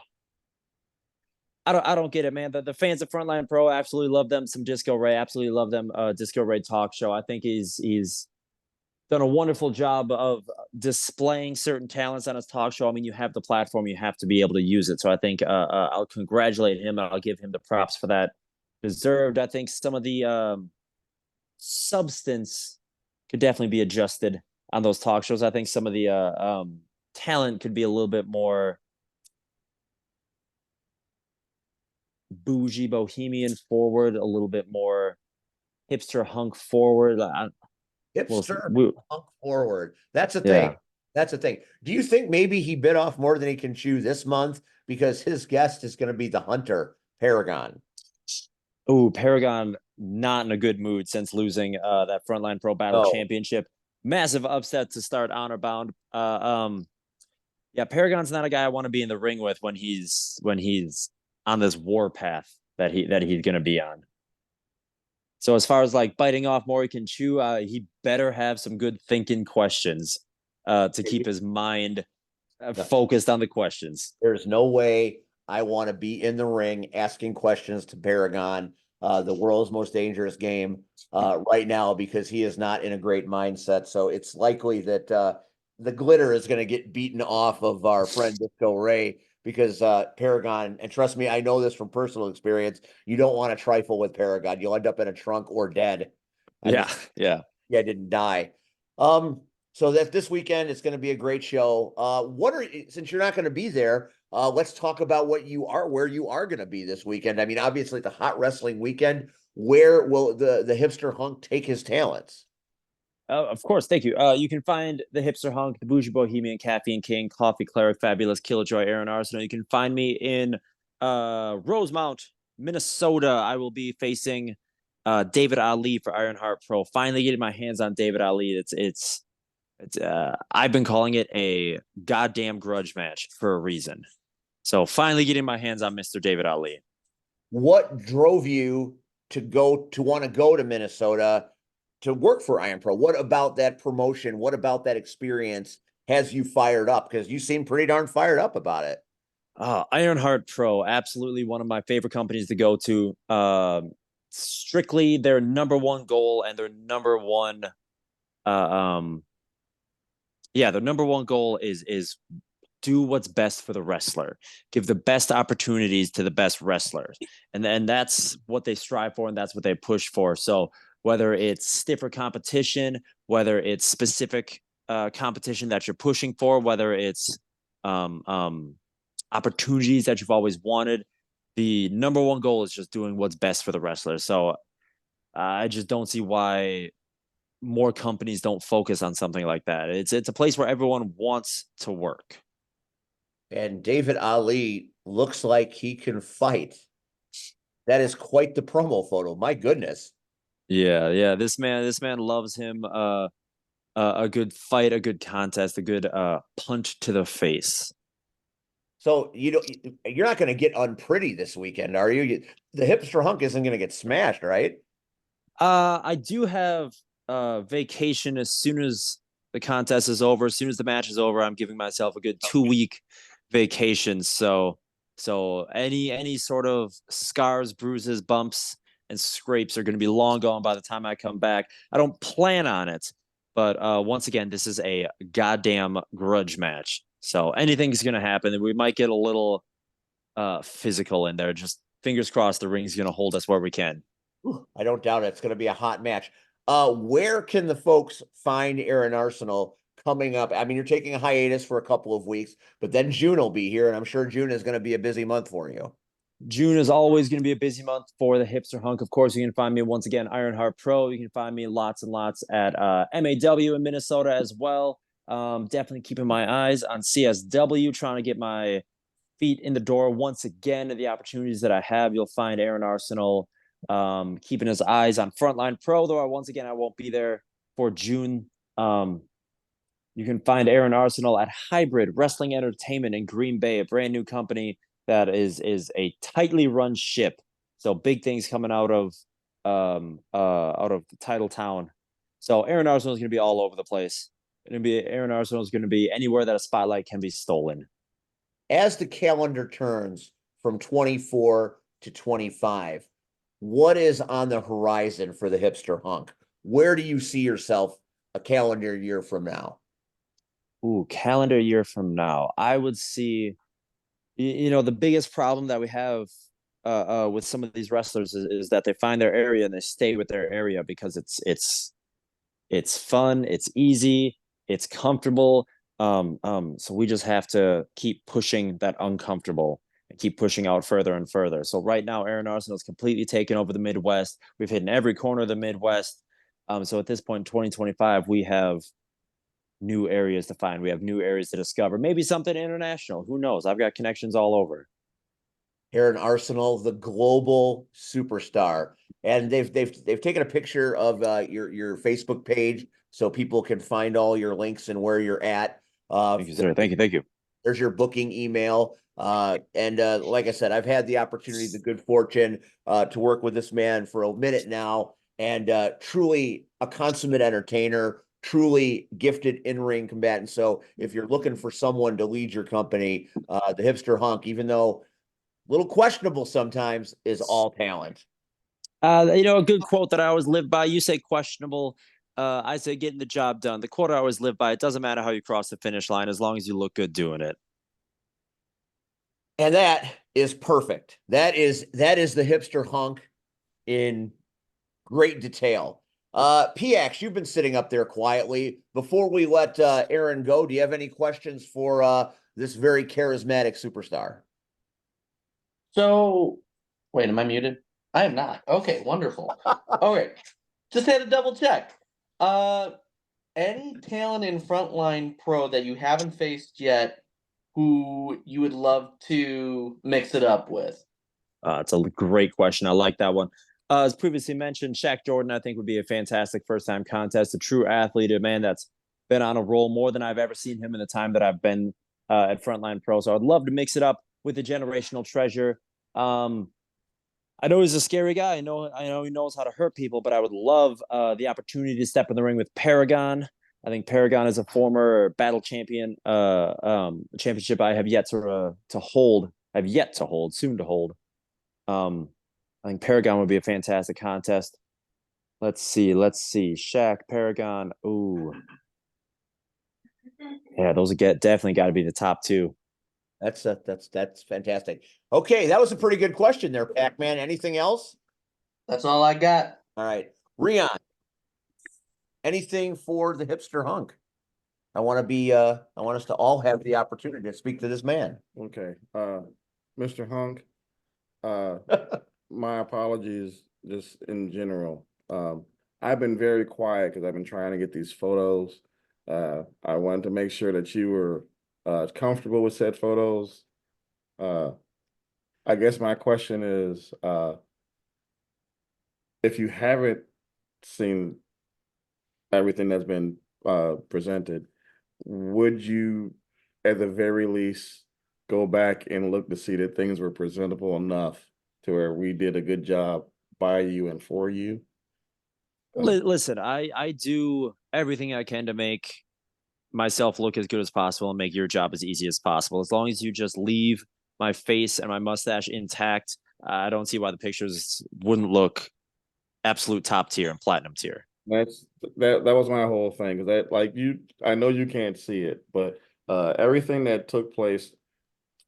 don't get it, man. The fans of Frontline Pro absolutely love them. Some Disco Ray, absolutely love them. Disco Ray talk show. I think he's done a wonderful job of displaying certain talents on his talk show. I mean, you have the platform, you have to be able to use it. So I think I'll congratulate him, and I'll give him the props for that. Deserved. I think some of the substance could definitely be adjusted on those talk shows. I think some of the talent could be a little bit more bougie, bohemian forward, a little bit more hipster hunk forward. Hipster hunk forward. That's a thing. Yeah. That's a thing. Do you think maybe he bit off more than he can chew this month because his guest is going to be the Hunter Paragon? Oh, Paragon not in a good mood since losing that Frontline Pro Battle Championship. Massive upset to start Honor Bound. Yeah, Paragon's not a guy I want to be in the ring with when he's on this war path that he's going to be on. So as far as like biting off more he can chew, he better have some good thinking questions to keep his mind focused on the questions. There's no way I want to be in the ring asking questions to Paragon, the world's most dangerous game, right now, because he is not in a great mindset. So it's likely that the glitter is going to get beaten off of our friend Disco Ray, because Paragon, and trust me, I know this from personal experience, you don't want to trifle with Paragon. You'll end up in a trunk or dead. Yeah. I didn't die. So that this weekend it's going to be a great show. Since you're not going to be there, let's talk about where you are going to be this weekend. I mean, obviously the hot wrestling weekend. Where will the hipster hunk take his talents? Of course, thank you. You can find the Hipster Hunk, the Bougie Bohemian, Caffeine King, Coffee Cleric, Fabulous, Killjoy, Aaron Arsenal. You can find me in Rosemount, Minnesota. I will be facing David Ali for Ironheart Pro. Finally getting my hands on David Ali. It's I've been calling it a goddamn grudge match for a reason. So finally getting my hands on Mr. David Ali. What drove you to want to go to Minnesota to work for Iron Pro? What about that promotion? What about that experience has you fired up? Because you seem pretty darn fired up about it. Ironheart Pro, absolutely one of my favorite companies to go to. Strictly their number one goal and their number one their number one goal is do what's best for the wrestler, give the best opportunities to the best wrestlers. And then that's what they strive for, and that's what they push for. So whether it's stiffer competition, whether it's specific competition that you're pushing for, whether it's opportunities that you've always wanted, the number one goal is just doing what's best for the wrestler. So I just don't see why more companies don't focus on something like that. It's a place where everyone wants to work. And David Ali looks like he can fight. That is quite the promo photo. My goodness. Yeah. This man loves him. A good fight, a good contest, a good punch to the face. So you're not going to get unpretty this weekend, are you? The hipster hunk isn't going to get smashed, right? I do have vacation as soon as the contest is over. As soon as the match is over, I'm giving myself a good 2-week vacation. So any sort of scars, bruises, bumps, and scrapes are going to be long gone by the time I come back. I don't plan on it, but once again, this is a goddamn grudge match. So anything's going to happen. We might get a little physical in there. Just fingers crossed the ring's going to hold us where we can. I don't doubt it. It's going to be a hot match. Where can the folks find Aaron Arsenal coming up? I mean, you're taking a hiatus for a couple of weeks, but then June will be here, and I'm sure June is going to be a busy month for you. June is always going to be a busy month for the hipster hunk. Of course, you can find me once again, Ironheart Pro. You can find me lots and lots at MAW in Minnesota as well. Definitely keeping my eyes on CSW, trying to get my feet in the door once again. The opportunities that I have, you'll find Aaron Arsenal keeping his eyes on Frontline Pro, though once again I won't be there for June. You can find Aaron Arsenal at Hybrid Wrestling Entertainment in Green Bay, a brand new company that is a tightly run ship. So big things coming out of the title town. So Aaron Arsenal is going to be all over the place. Aaron Arsenal is going to be anywhere that a spotlight can be stolen. As the calendar turns from 24 to 25, what is on the horizon for the hipster hunk? Where do you see yourself a calendar year from now? Ooh, calendar year from now, I would see, the biggest problem that we have with some of these wrestlers is that they find their area and they stay with their area because it's fun, it's easy, it's comfortable. So we just have to keep pushing that uncomfortable and keep pushing out further and further. So right now, Aaron Arsenal is completely taken over the Midwest. We've hit in every corner of the Midwest. So at this point in 2025, we have new areas to find. We have new areas to discover. Maybe something international. Who knows? I've got connections all over. Aaron Arsenal, the global superstar, and they've taken a picture of your Facebook page so people can find all your links and where you're at. Thank you, sir. Thank you. There's your booking email. And like I said, I've had the opportunity, the good fortune to work with this man for a minute now, and truly a consummate entertainer, truly gifted in-ring combatant. So if you're looking for someone to lead your company, the hipster hunk, even though a little questionable sometimes, is all talent. A good quote that I always live by. You say questionable. I say getting the job done. The quote I always live by: it doesn't matter how you cross the finish line as long as you look good doing it. And that is perfect. That is the hipster hunk in great detail. PX, you've been sitting up there quietly. Before we let Aaron go, do you have any questions for this very charismatic superstar? So, wait, am I muted? I am not. Okay, wonderful. Okay, just had to double check. Any talent in Frontline Pro that you haven't faced yet, who you would love to mix it up with? It's a great question. I like that one. As previously mentioned, Shaq Jordan, I think, would be a fantastic first-time contest. A true athlete, a man that's been on a roll more than I've ever seen him in the time that I've been at Frontline Pro. So I'd love to mix it up with a generational treasure. I know he's a scary guy. I know he knows how to hurt people, but I would love the opportunity to step in the ring with Paragon. I think Paragon is a former battle champion, championship I have yet to hold. I've yet to hold, soon to hold. I think Paragon would be a fantastic contest. Let's see. Shaq, Paragon. Ooh. Yeah, those definitely got to be the top two. That's fantastic. Okay, that was a pretty good question there, Pac-Man. Anything else? That's all I got. All right. Rion, anything for the hipster hunk? I want us to all have the opportunity to speak to this man. Okay. Mr. Hunk, my apologies just in general. I've been very quiet because I've been trying to get these photos. I wanted to make sure that you were comfortable with said photos. I guess my question is, if you haven't seen everything that's been presented, would you at the very least go back and look to see that things were presentable enough to where we did a good job by you and for you? Listen, I do everything I can to make myself look as good as possible and make your job as easy as possible. As long as you just leave my face and my mustache intact, I don't see why the pictures wouldn't look absolute top tier and platinum tier. That was my whole thing. Because I know you can't see it, but everything that took place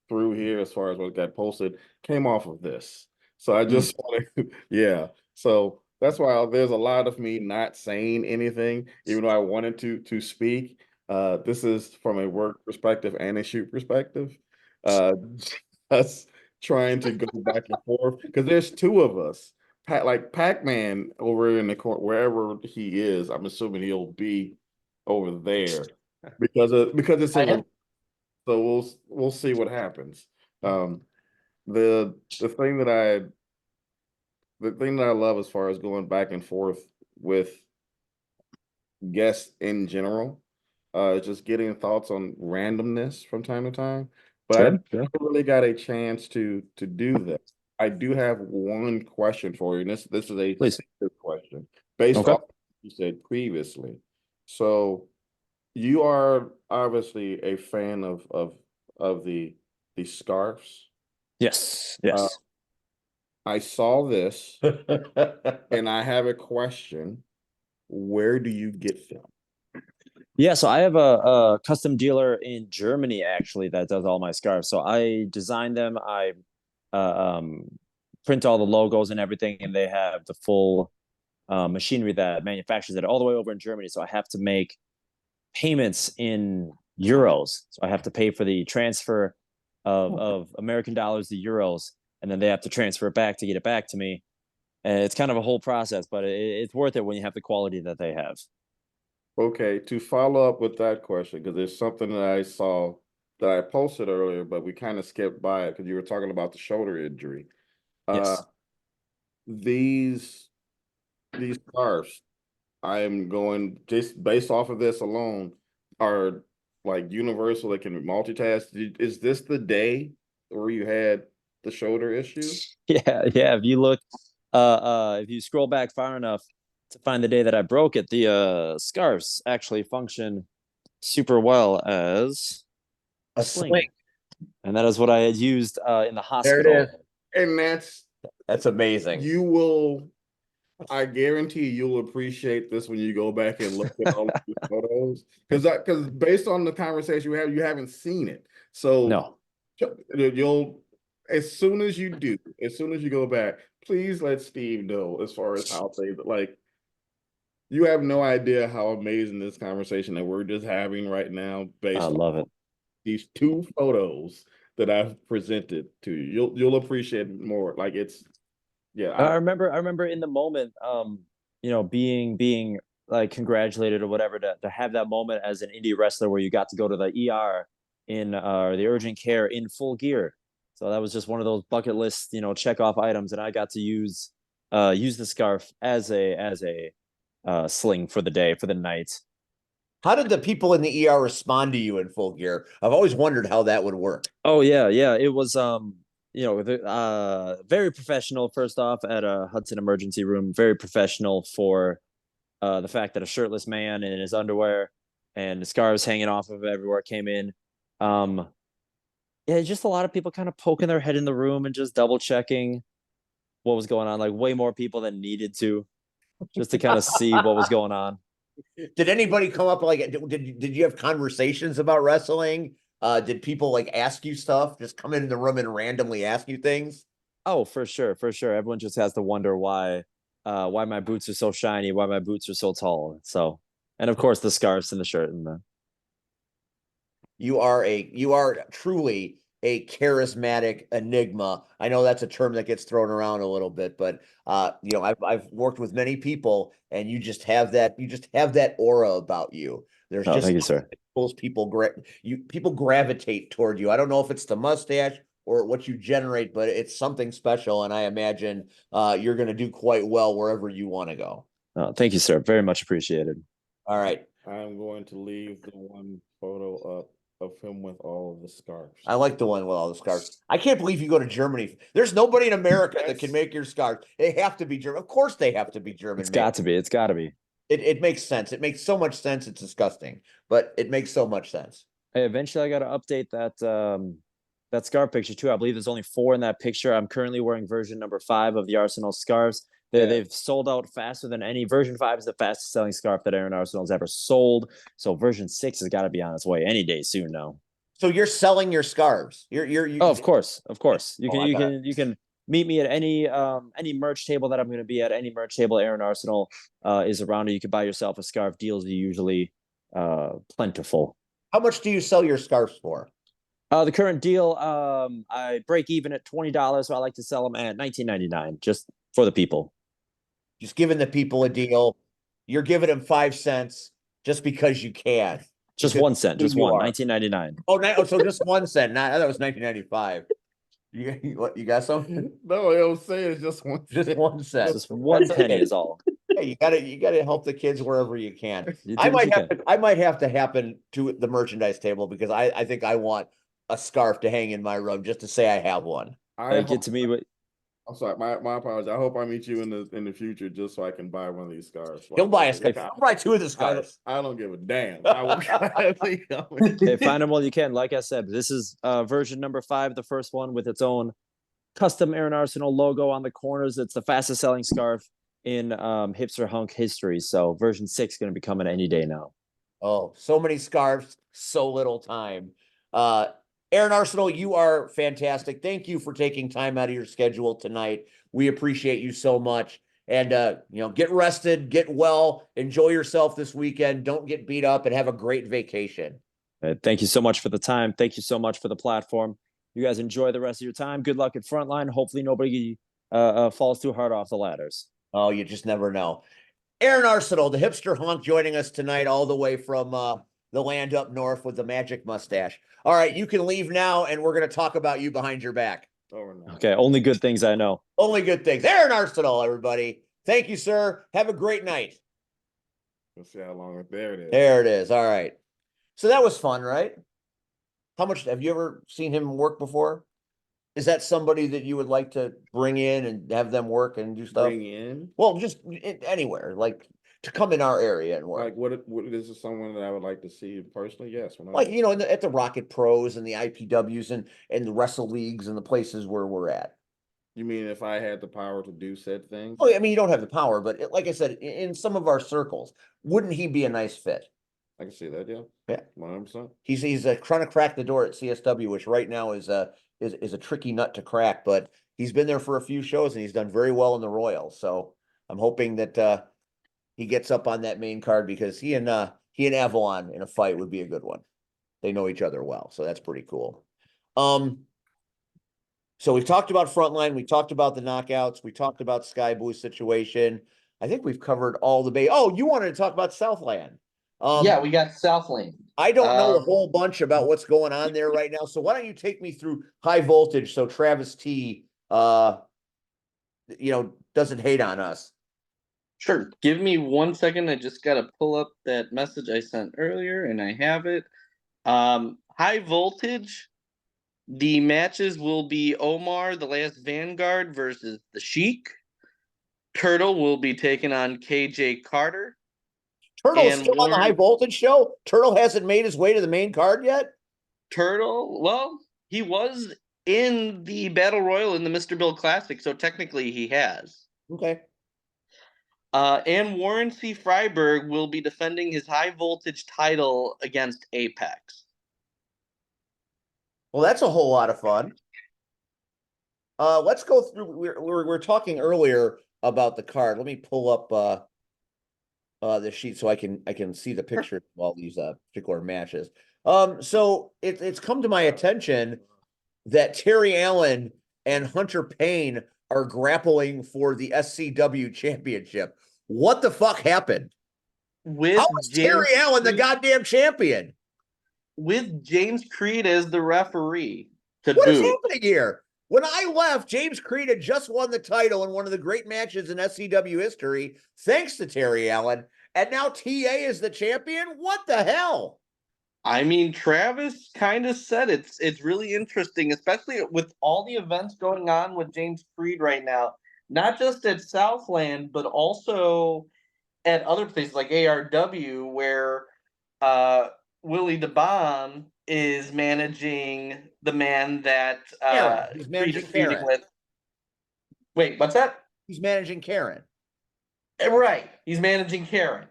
through here as far as what got posted came off of this. So I just wanted, yeah. So that's why there's a lot of me not saying anything, even though I wanted to speak. This is from a work perspective and a shoot perspective. Us trying to go back and forth because there's two of us. Pac-Man over in the court, wherever he is, I'm assuming he'll be over there because it's in the, so we'll see what happens. The thing that I love as far as going back and forth with guests in general, just getting thoughts on randomness from time to time. But I never really got a chance to do that. I do have one question for you, and this is a good question based off what you said previously. So you are obviously a fan of the Scarves. Yes. I saw this and I have a question. Where do you get them? Yeah, so I have a custom dealer in Germany actually that does all my scarves. So I design them, I print all the logos and everything, and they have the full machinery that manufactures it all the way over in Germany. So I have to make payments in euros. So I have to pay for the transfer of American dollars to euros, and then they have to transfer it back to get it back to me. And it's kind of a whole process, but it's worth it when you have the quality that they have. Okay, to follow up with that question, because there's something that I saw that I posted earlier, but we kind of skipped by it because you were talking about the shoulder injury. Yes. These scarves, I am going just based off of this alone, are like universal. They can multitask. Is this the day where you had the shoulder issue? Yeah. If you look, if you scroll back far enough, to find the day that I broke it. The scarves actually function super well as A sling. and that is what I had used in the There it hospital. is. And That's amazing. you will, I guarantee you'll appreciate this when you go back and look at all of the photos. Because based on the conversation you haven't seen it. So No, you'll, as soon as you do, as soon as you go back, please let Steve know as far as how they like. You have no idea how amazing this conversation that we're just having right now based I on love it. these two photos that I've presented to you. You'll appreciate it more. Like it's, yeah. I remember in the moment, being like congratulated or whatever to have that moment as an indie wrestler where you got to go to the ER in the urgent care in full gear. So that was just one of those bucket list, check off items, and I got to use the scarf as a sling for the day, for the night. How did the people in the ER respond to you in full gear? I've always wondered how that would work. Oh yeah, yeah. It was very professional first off at a Hudson emergency room, very professional for the fact that a shirtless man in his underwear and the scarves hanging off of everywhere came in. Um yeah, just a lot of people kind of poking their head in the room and just double checking what was going on, like way more people than needed to, just to kind of see what was going on. Did anybody come up like did you have conversations about wrestling? Did people like ask you stuff? Just come in the room and randomly ask you things? Oh, for sure, for sure. Everyone just has to wonder why my boots are so shiny, why my boots are so tall. So, and of course the scarves and the shirt and the You are truly a charismatic enigma. I know that's a term that gets thrown around a little bit, but I've worked with many people, and you just have that aura about you. There's oh, just thank you, sir. people gravitate toward you. I don't know if it's the mustache or what you generate, but it's something special, and I imagine you're going to do quite well wherever you want to go. Oh, thank you, sir. Very much appreciated. All right. I'm going to leave the one photo up of him with all of the scarves. I like the one with all the scarves. I can't believe you go to Germany. There's nobody in America that can make your scarves. They have to be German. Of course they have to be German. It's got to be. It's got to be. It makes sense. It makes so much sense. It's disgusting, but it makes so much sense. Hey, eventually I got to update that scarf picture too. I believe there's only 4 in that picture. I'm currently wearing version number 5 of the Arsenal scarves. They've sold out faster than any. Version 5 is the fastest selling scarf that Aaron Arsenal's ever sold. So version 6 has got to be on its way any day soon now. So you're selling your scarves. You Oh, of course. You Oh, you can meet me at any merch table that I'm going to be at. Any merch table Aaron Arsenal is around, or you can buy yourself a scarf. Deals are usually plentiful. How much do you sell your scarves for? The current deal, I break even at $20, so I like to sell them at $19.99 just for the people. Just giving the people a deal. You're giving them 5 cents just because you can. Just Because 1 cent, just you one, are. $19.99. Oh, so just 1 cent. Not that was 1995. You got some? No, I was saying it's just one. Just 1 cent. Just 1 That's penny okay. is all. Hey, you gotta help the kids wherever you can. You do I what you might can. I might have to happen to the merchandise table because I think I want a scarf to hang in my room just to say I have one. Get to me, but I'm sorry, my apologies. I hope I meet you in the future just so I can buy one of these scarves. He'll buy a scarf. I'll buy 2 of the scarves. I don't give a damn. I will hey, find them while you can. Like I said, this is version number 5, the first one with its own custom Aaron Arsenal logo on the corners. It's the fastest selling scarf in hipster hunk history. So version 6 is going to be coming any day now. Oh, so many scarves, so little time. Aaron Arsenal, you are fantastic. Thank you for taking time out of your schedule tonight. We appreciate you so much. And get rested, get well, enjoy yourself this weekend. Don't get beat up, and have a great vacation. Thank you so much for the time. Thank you so much for the platform. You guys enjoy the rest of your time. Good luck at Frontline. Hopefully nobody falls too hard off the ladders. Oh, you just never know. Aaron Arsenal, the hipster hunk, joining us tonight all the way from the land up north with the magic mustache. All right, you can leave now, and we're going to talk about you behind your back. Okay, only good things I know. Only good things. Aaron Arsenal, everybody. Thank you, sir. Have a great night. Let's see how long. There it is. There it is. All right. So that was fun, right? How much have you ever seen him work before? Is that somebody that you would like to bring in and have them work and do stuff? Bring in, Well, just anywhere, like to come in our area and work. like, what is someone that I would like to see personally? Yes. Like, you know, at the Rocket Pros and the IPWs and the Wrestle Leagues and the places where we're at. You mean if I had the power to do said things? Oh, I mean, you don't have the power, but like I said, in some of our circles, wouldn't he be a nice fit? I can see that, yeah. Yeah. 100%. He's trying to crack the door at CSW, which right now is a tricky nut to crack, but he's been there for a few shows and he's done very well in the Royals. So I'm hoping that he gets up on that main card because he and Avalon in a fight would be a good one. They know each other well, so that's pretty cool. So we've talked about Frontline, we talked about the knockouts, we talked about Sky Blue's situation. I think we've covered all the Oh, you wanted to talk about Southland. Yeah, we got Southland. I don't know a whole bunch about what's going on there right now. So why don't you take me through High Voltage so Travis T doesn't hate on us. Sure. Give me 1 second. I just got to pull up that message I sent earlier, and I have it. High Voltage. The matches will be Omar, the Last Vanguard, versus the Sheik. Turtle will be taking on KJ Carter. Turtle is And still on the High Voltage show? Turtle hasn't made his way to the main card yet? Turtle, well, he was in the Battle Royal in the Mr. Bill Classic, so technically he has. Okay. And Warren C. Freiberg will be defending his High Voltage title against Apex. Well, that's a whole lot of fun. Let's go through. We're talking earlier about the card. Let me pull up the sheet so I can see the picture of all these particular matches. So it's come to my attention that Terry Allen and Hunter Payne are grappling for the SCW championship. What the fuck happened? How is Terry Allen the goddamn champion? With James Creed as the referee. What is happening here? When I left, James Creed had just won the title in one of the great matches in SCW history, thanks to Terry Allen, and now TA is the champion? What the hell? I mean, Travis kind of said it's really interesting, especially with all the events going on with James Creed right now, not just at Southland, but also at other places like ARW, where Willie DeBon is managing the man that he's managing Creed is feuding Karen. with. Wait, what's that? He's managing Karen. Right, he's managing Karen.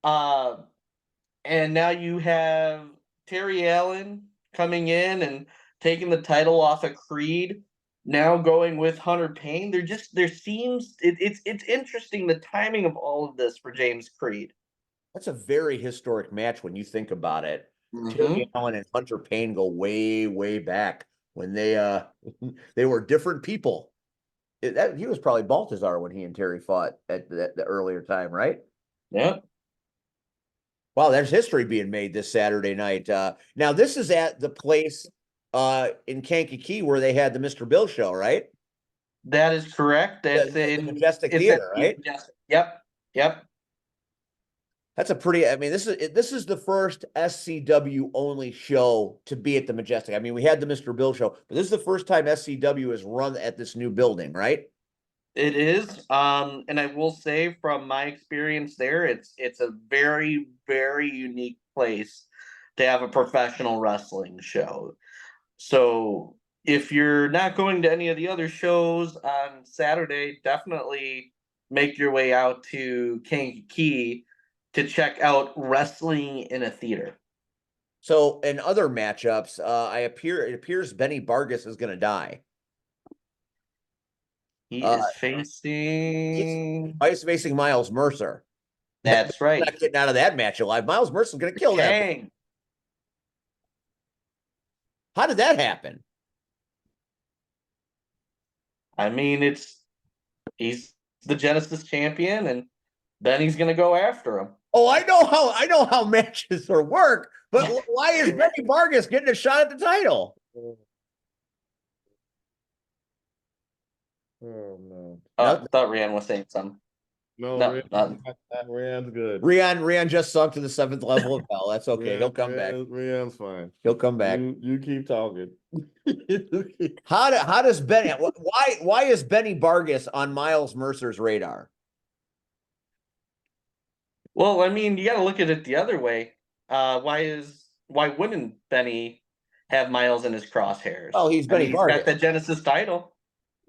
And now you have Terry Allen coming in and taking the title off of Creed. Now going with Hunter Payne. It's interesting the timing of all of this for James Creed. That's a very historic match when you think about it. Terry Allen and Hunter Payne go way, way back when they were different people. He was probably Baltazar when he and Terry fought at the earlier time, right? Yeah. Wow, there's history being made this Saturday night. Now this is at the place in Kankakee where they had the Mr. Bill show, right? That is correct. That's the in Majestic Theater, right? Yep. That's a pretty. I mean, this is the first SCW only show to be at the Majestic. I mean, we had the Mr. Bill show, but this is the first time SCW is run at this new building, right? It is. And I will say from my experience there, it's a very, very unique place to have a professional wrestling show. So if you're not going to any of the other shows on Saturday, definitely make your way out to Kankakee to check out wrestling in a theater. So in other matchups, it appears Benny Vargas is going to die. He is facing. He's facing Miles Mercer. That's right. Not getting out of that match alive. Miles Mercer's going to kill that. How did that happen? I mean, he's the Genesis champion, and then he's going to go after him. Oh, I know how matches work, but why is Benny Vargas getting a shot at the title? Oh no! I thought Ryan was saying something. No, No, Rian's good. Rian just sunk to the 7th level of hell. That's okay. He'll come back. Rian's fine. He'll come back. You keep talking. How does Benny? Why is Benny Vargas on Miles Mercer's radar? Well, I mean, you got to look at it the other way. Why wouldn't Benny have Miles in his crosshairs? Oh, he's Benny He's Vargas. got the Genesis title.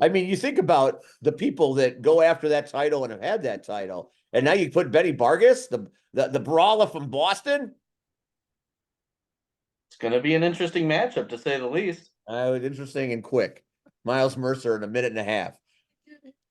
I mean, you think about the people that go after that title and have had that title, and now you put Benny Vargas, the brawler from Boston. It's going to be an interesting matchup, to say the least. Interesting and quick. Miles Mercer in a minute and a half.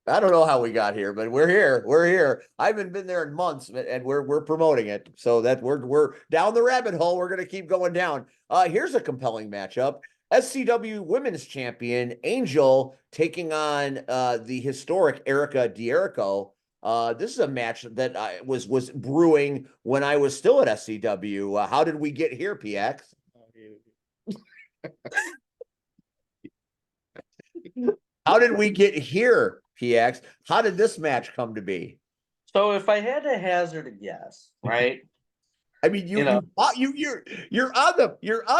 I don't know how we got here, but we're here. We're here. I haven't been there in months, and we're promoting it. So that we're down the rabbit hole. We're gonna keep going down. Here's a compelling matchup. SCW Women's Champion Angel taking on the historic Erica Dierico. This is a match that was brewing when I was still at SCW. How did we get here, PX? How did we get here, PX? How did this match come to be? So if I had to hazard a guess, right? I mean, you're on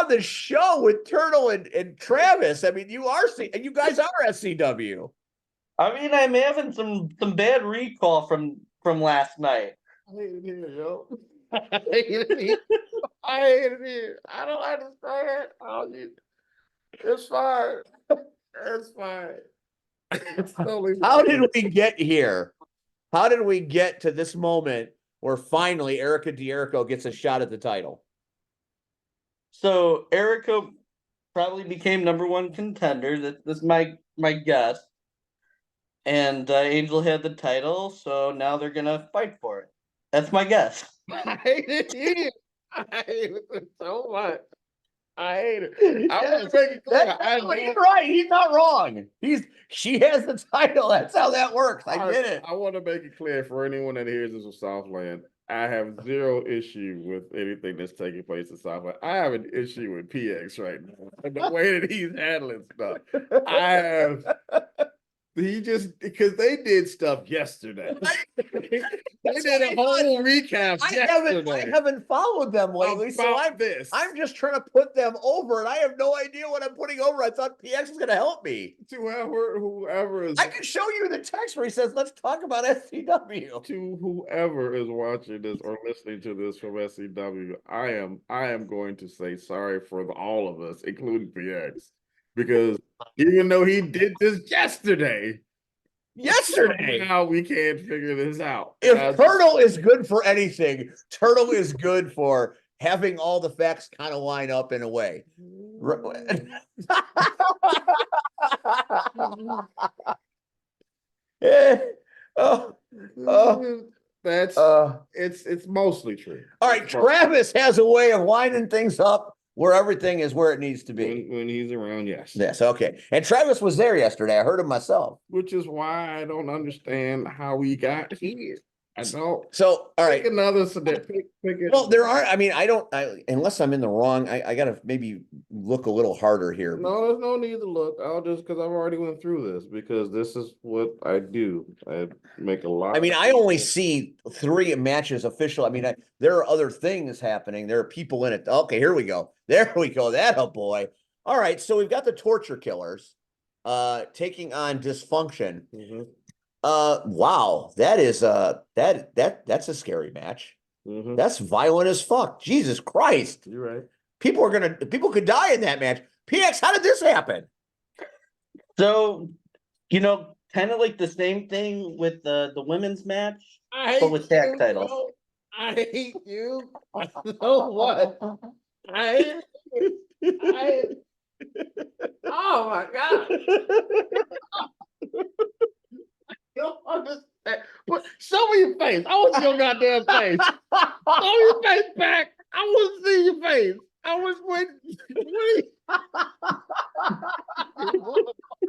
the show with Turtle and Travis. I mean, you guys are SCW. I mean, I'm having some bad recall from last night. I hate it here, yo. I hate it here. I hate it here. I don't understand. It's fine. It's fine. It's totally fine. How did we get here? How did we get to this moment where finally Erica Dierico gets a shot at the title? So Erica probably became #1 contender. That's my guess. And Angel had the title, so now they're gonna fight for it. That's my guess. I hate it here. I hate it so much. I hate it. I want to make it clear. He's right. He's not wrong. She has the title. That's how that works. I get it. I want to make it clear for anyone that hears this from Southland. I have zero issue with anything that's taking place in Southland. I have an issue with PX right now. And the way that he's handling stuff. Because they did stuff yesterday. They did a whole recap yesterday. I haven't followed them lately, so I'm just trying to put them over, and I have no idea what I'm putting over. I thought PX was going to help me. To whoever is, I can show you the text where he says, "Let's talk about SCW." To whoever is watching this or listening to this from SCW, I am going to say sorry for all of us, including PX, because even though he did this yesterday, now we can't figure this out. If Turtle is good for anything, Turtle is good for having all the facts kind of line up in a way. It's mostly true. All right, Travis has a way of lining things up where everything is where it needs to be. When he's around, yes. Yes, okay. And Travis was there yesterday. I heard him myself. Which is why I don't understand how we got here. I don't. So, all right. Pick another. Pick it. Well, there are. I mean, unless I'm in the wrong. I gotta maybe look a little harder here. No, there's no need to look. Because I've already went through this. Because this is what I do. I make a lot. I mean, I only see 3 matches official. I mean, there are other things happening. There are people in it. Okay, here we go. There we go. That a boy. All right, so we've got the Torture Killers, taking on Dysfunction. Mm-hmm. Wow, that is that's a scary match. Mm-hmm. That's violent as fuck. Jesus Christ. You're right. People could die in that match. PX, how did this happen? So, kind of like the same thing with the women's match, but with tag titles. Bro. I hate you. So what? I hate you. Oh my God. Don't understand. Show me your face. I want to see your goddamn face. Show your face back. I want to see your face. I was waiting.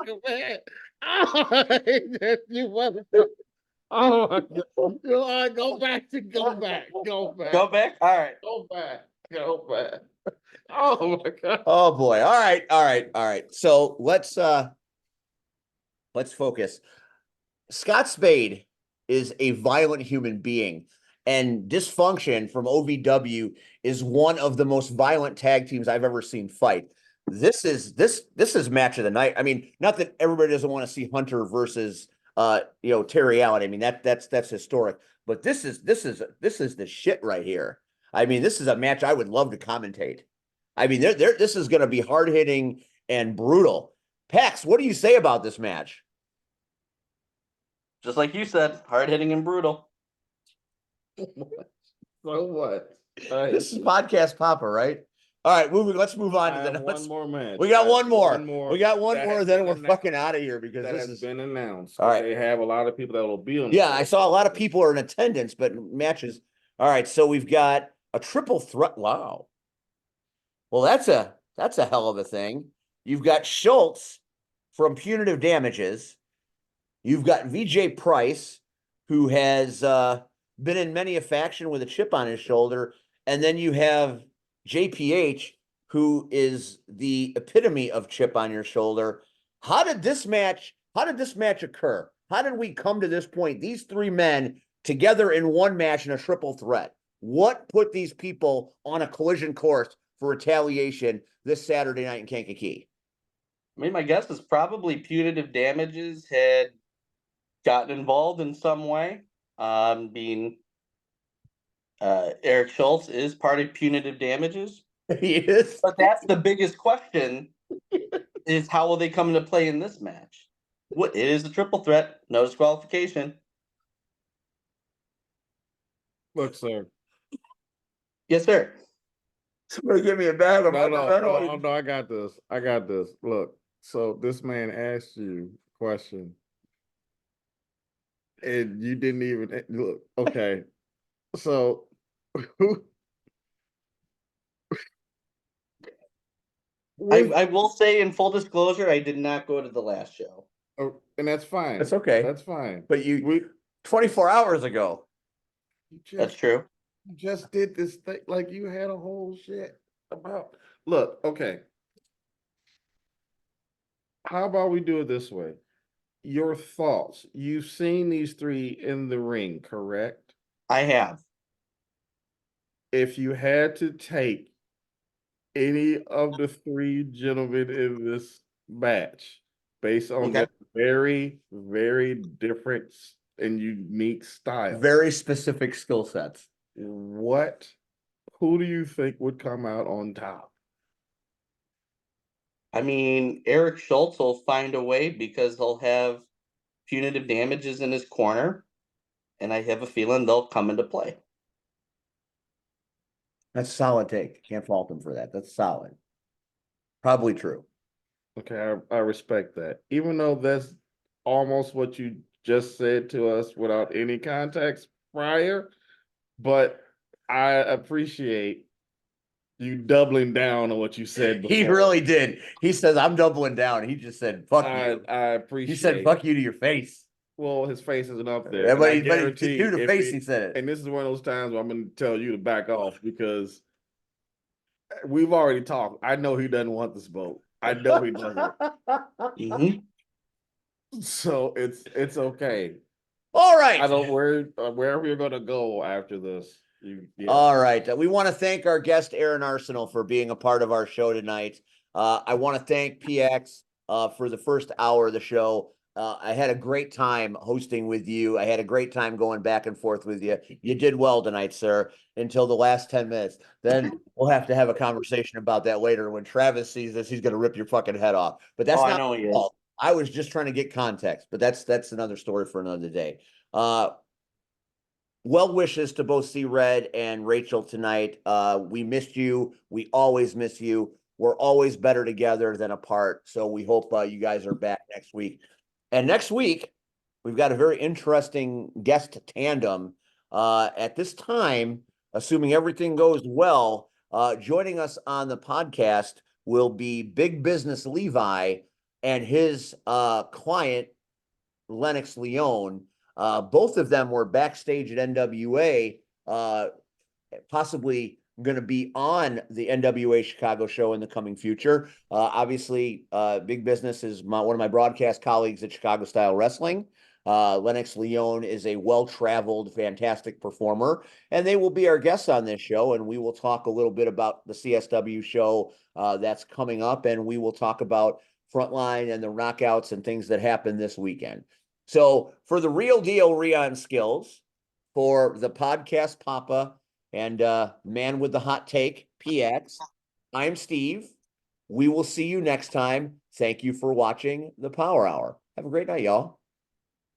You man. Oh, I hate that you motherfucker. Oh my God. Go back. Go back? All right. Go back. Oh my God. Oh boy. All right. So let's focus. Scott Spade is a violent human being. And Dysfunction from OVW is one of the most violent tag teams I've ever seen fight. This is match of the night. I mean, not that everybody doesn't want to see Hunter versus Terry Allen. I mean, that's historic. But this is the shit right here. I mean, this is a match I would love to commentate. I mean, this is going to be hard hitting and brutal. Pax, what do you say about this match? Just like you said, hard hitting and brutal. So what? This is podcast Papa, right? All right, let's move on to the one more match. We got one more. We got one that more, has then been we're announced. fucking out of here because That this has is been announced. All right. They have a lot of people that will be on. the Yeah, show. I saw a lot of people are in attendance, but matches. All right, so we've got a triple threat. Wow. Well, that's a hell of a thing. You've got Schultz from Punitive Damages. You've got VJ Price, who has been in many a faction with a chip on his shoulder, and then you have JPH, who is the epitome of chip on your shoulder. How did this match occur? How did we come to this point? These three men together in one match in a triple threat. What put these people on a collision course for retaliation this Saturday night in Kankakee? I mean, my guess is probably Punitive Damages had gotten involved in some way. Being Eric Schultz is part of Punitive Damages. He is. But that's the biggest question is how will they come into play in this match? It is a triple threat, no disqualification. Look, sir. Yes, sir. Somebody give me a bag of No, I got this. Look, so this man asked you a question, and you didn't even look. Okay, so I will say in full disclosure, I did not go to the last show. and that's fine. That's okay. That's fine. But 24 hours ago. That's true. You just did this thing like you had a whole shit about. Look, okay. How about we do it this way? Your thoughts. You've seen these three in the ring, correct? I have. If you had to take any of the three gentlemen in this match, based on Okay. their very, very different and unique style, Very specific skill sets. who do you think would come out on top? I mean, Eric Schultz will find a way because he'll have Punitive Damages in his corner, and I have a feeling they'll come into play. That's a solid take. Can't fault him for that. That's solid. Probably true. Okay, I respect that. Even though that's almost what you just said to us without any context prior, but I appreciate you doubling down on what you said before. He really did. He says, I'm doubling down. He just said, fuck you. I appreciate He said, fuck you to your face. Well, his face isn't up there. Yeah, and I but guarantee to the if face, he said it. And this is one of those times where I'm going to tell you to back off because we've already talked. I know he doesn't want this vote. I know he doesn't. So it's okay. All right. I don't wherever you're gonna go after this. All right. We want to thank our guest Aaron Arsenal for being a part of our show tonight. I want to thank PX for the first hour of the show. I had a great time hosting with you. I had a great time going back and forth with you. You did well tonight, sir, until the last 10 minutes. Then we'll have to have a conversation about that later. When Travis sees this, he's going to rip your fucking head off. But that's not I know he is. all. I was just trying to get context, but that's another story for another day. Well wishes to both C Red and Rachel tonight. We missed you. We always miss you. We're always better together than apart. So we hope you guys are back next week. And next week, we've got a very interesting guest tandem. At this time, assuming everything goes well, joining us on the podcast will be Big Business Levi and his client, Lennox Leone. Both of them were backstage at NWA, possibly going to be on the NWA Chicago show in the coming future. Obviously, Big Business is one of my broadcast colleagues at Chicago Style Wrestling. Lennox Leone is a well-traveled, fantastic performer, and they will be our guests on this show. And we will talk a little bit about the CSW show that's coming up, and we will talk about Frontline and the knockouts and things that happened this weekend. So for the real deal Rion Skills, for the podcast Papa and man with the hot take, PX, I'm Steve. We will see you next time. Thank you for watching the Power Hour. Have a great night, y'all.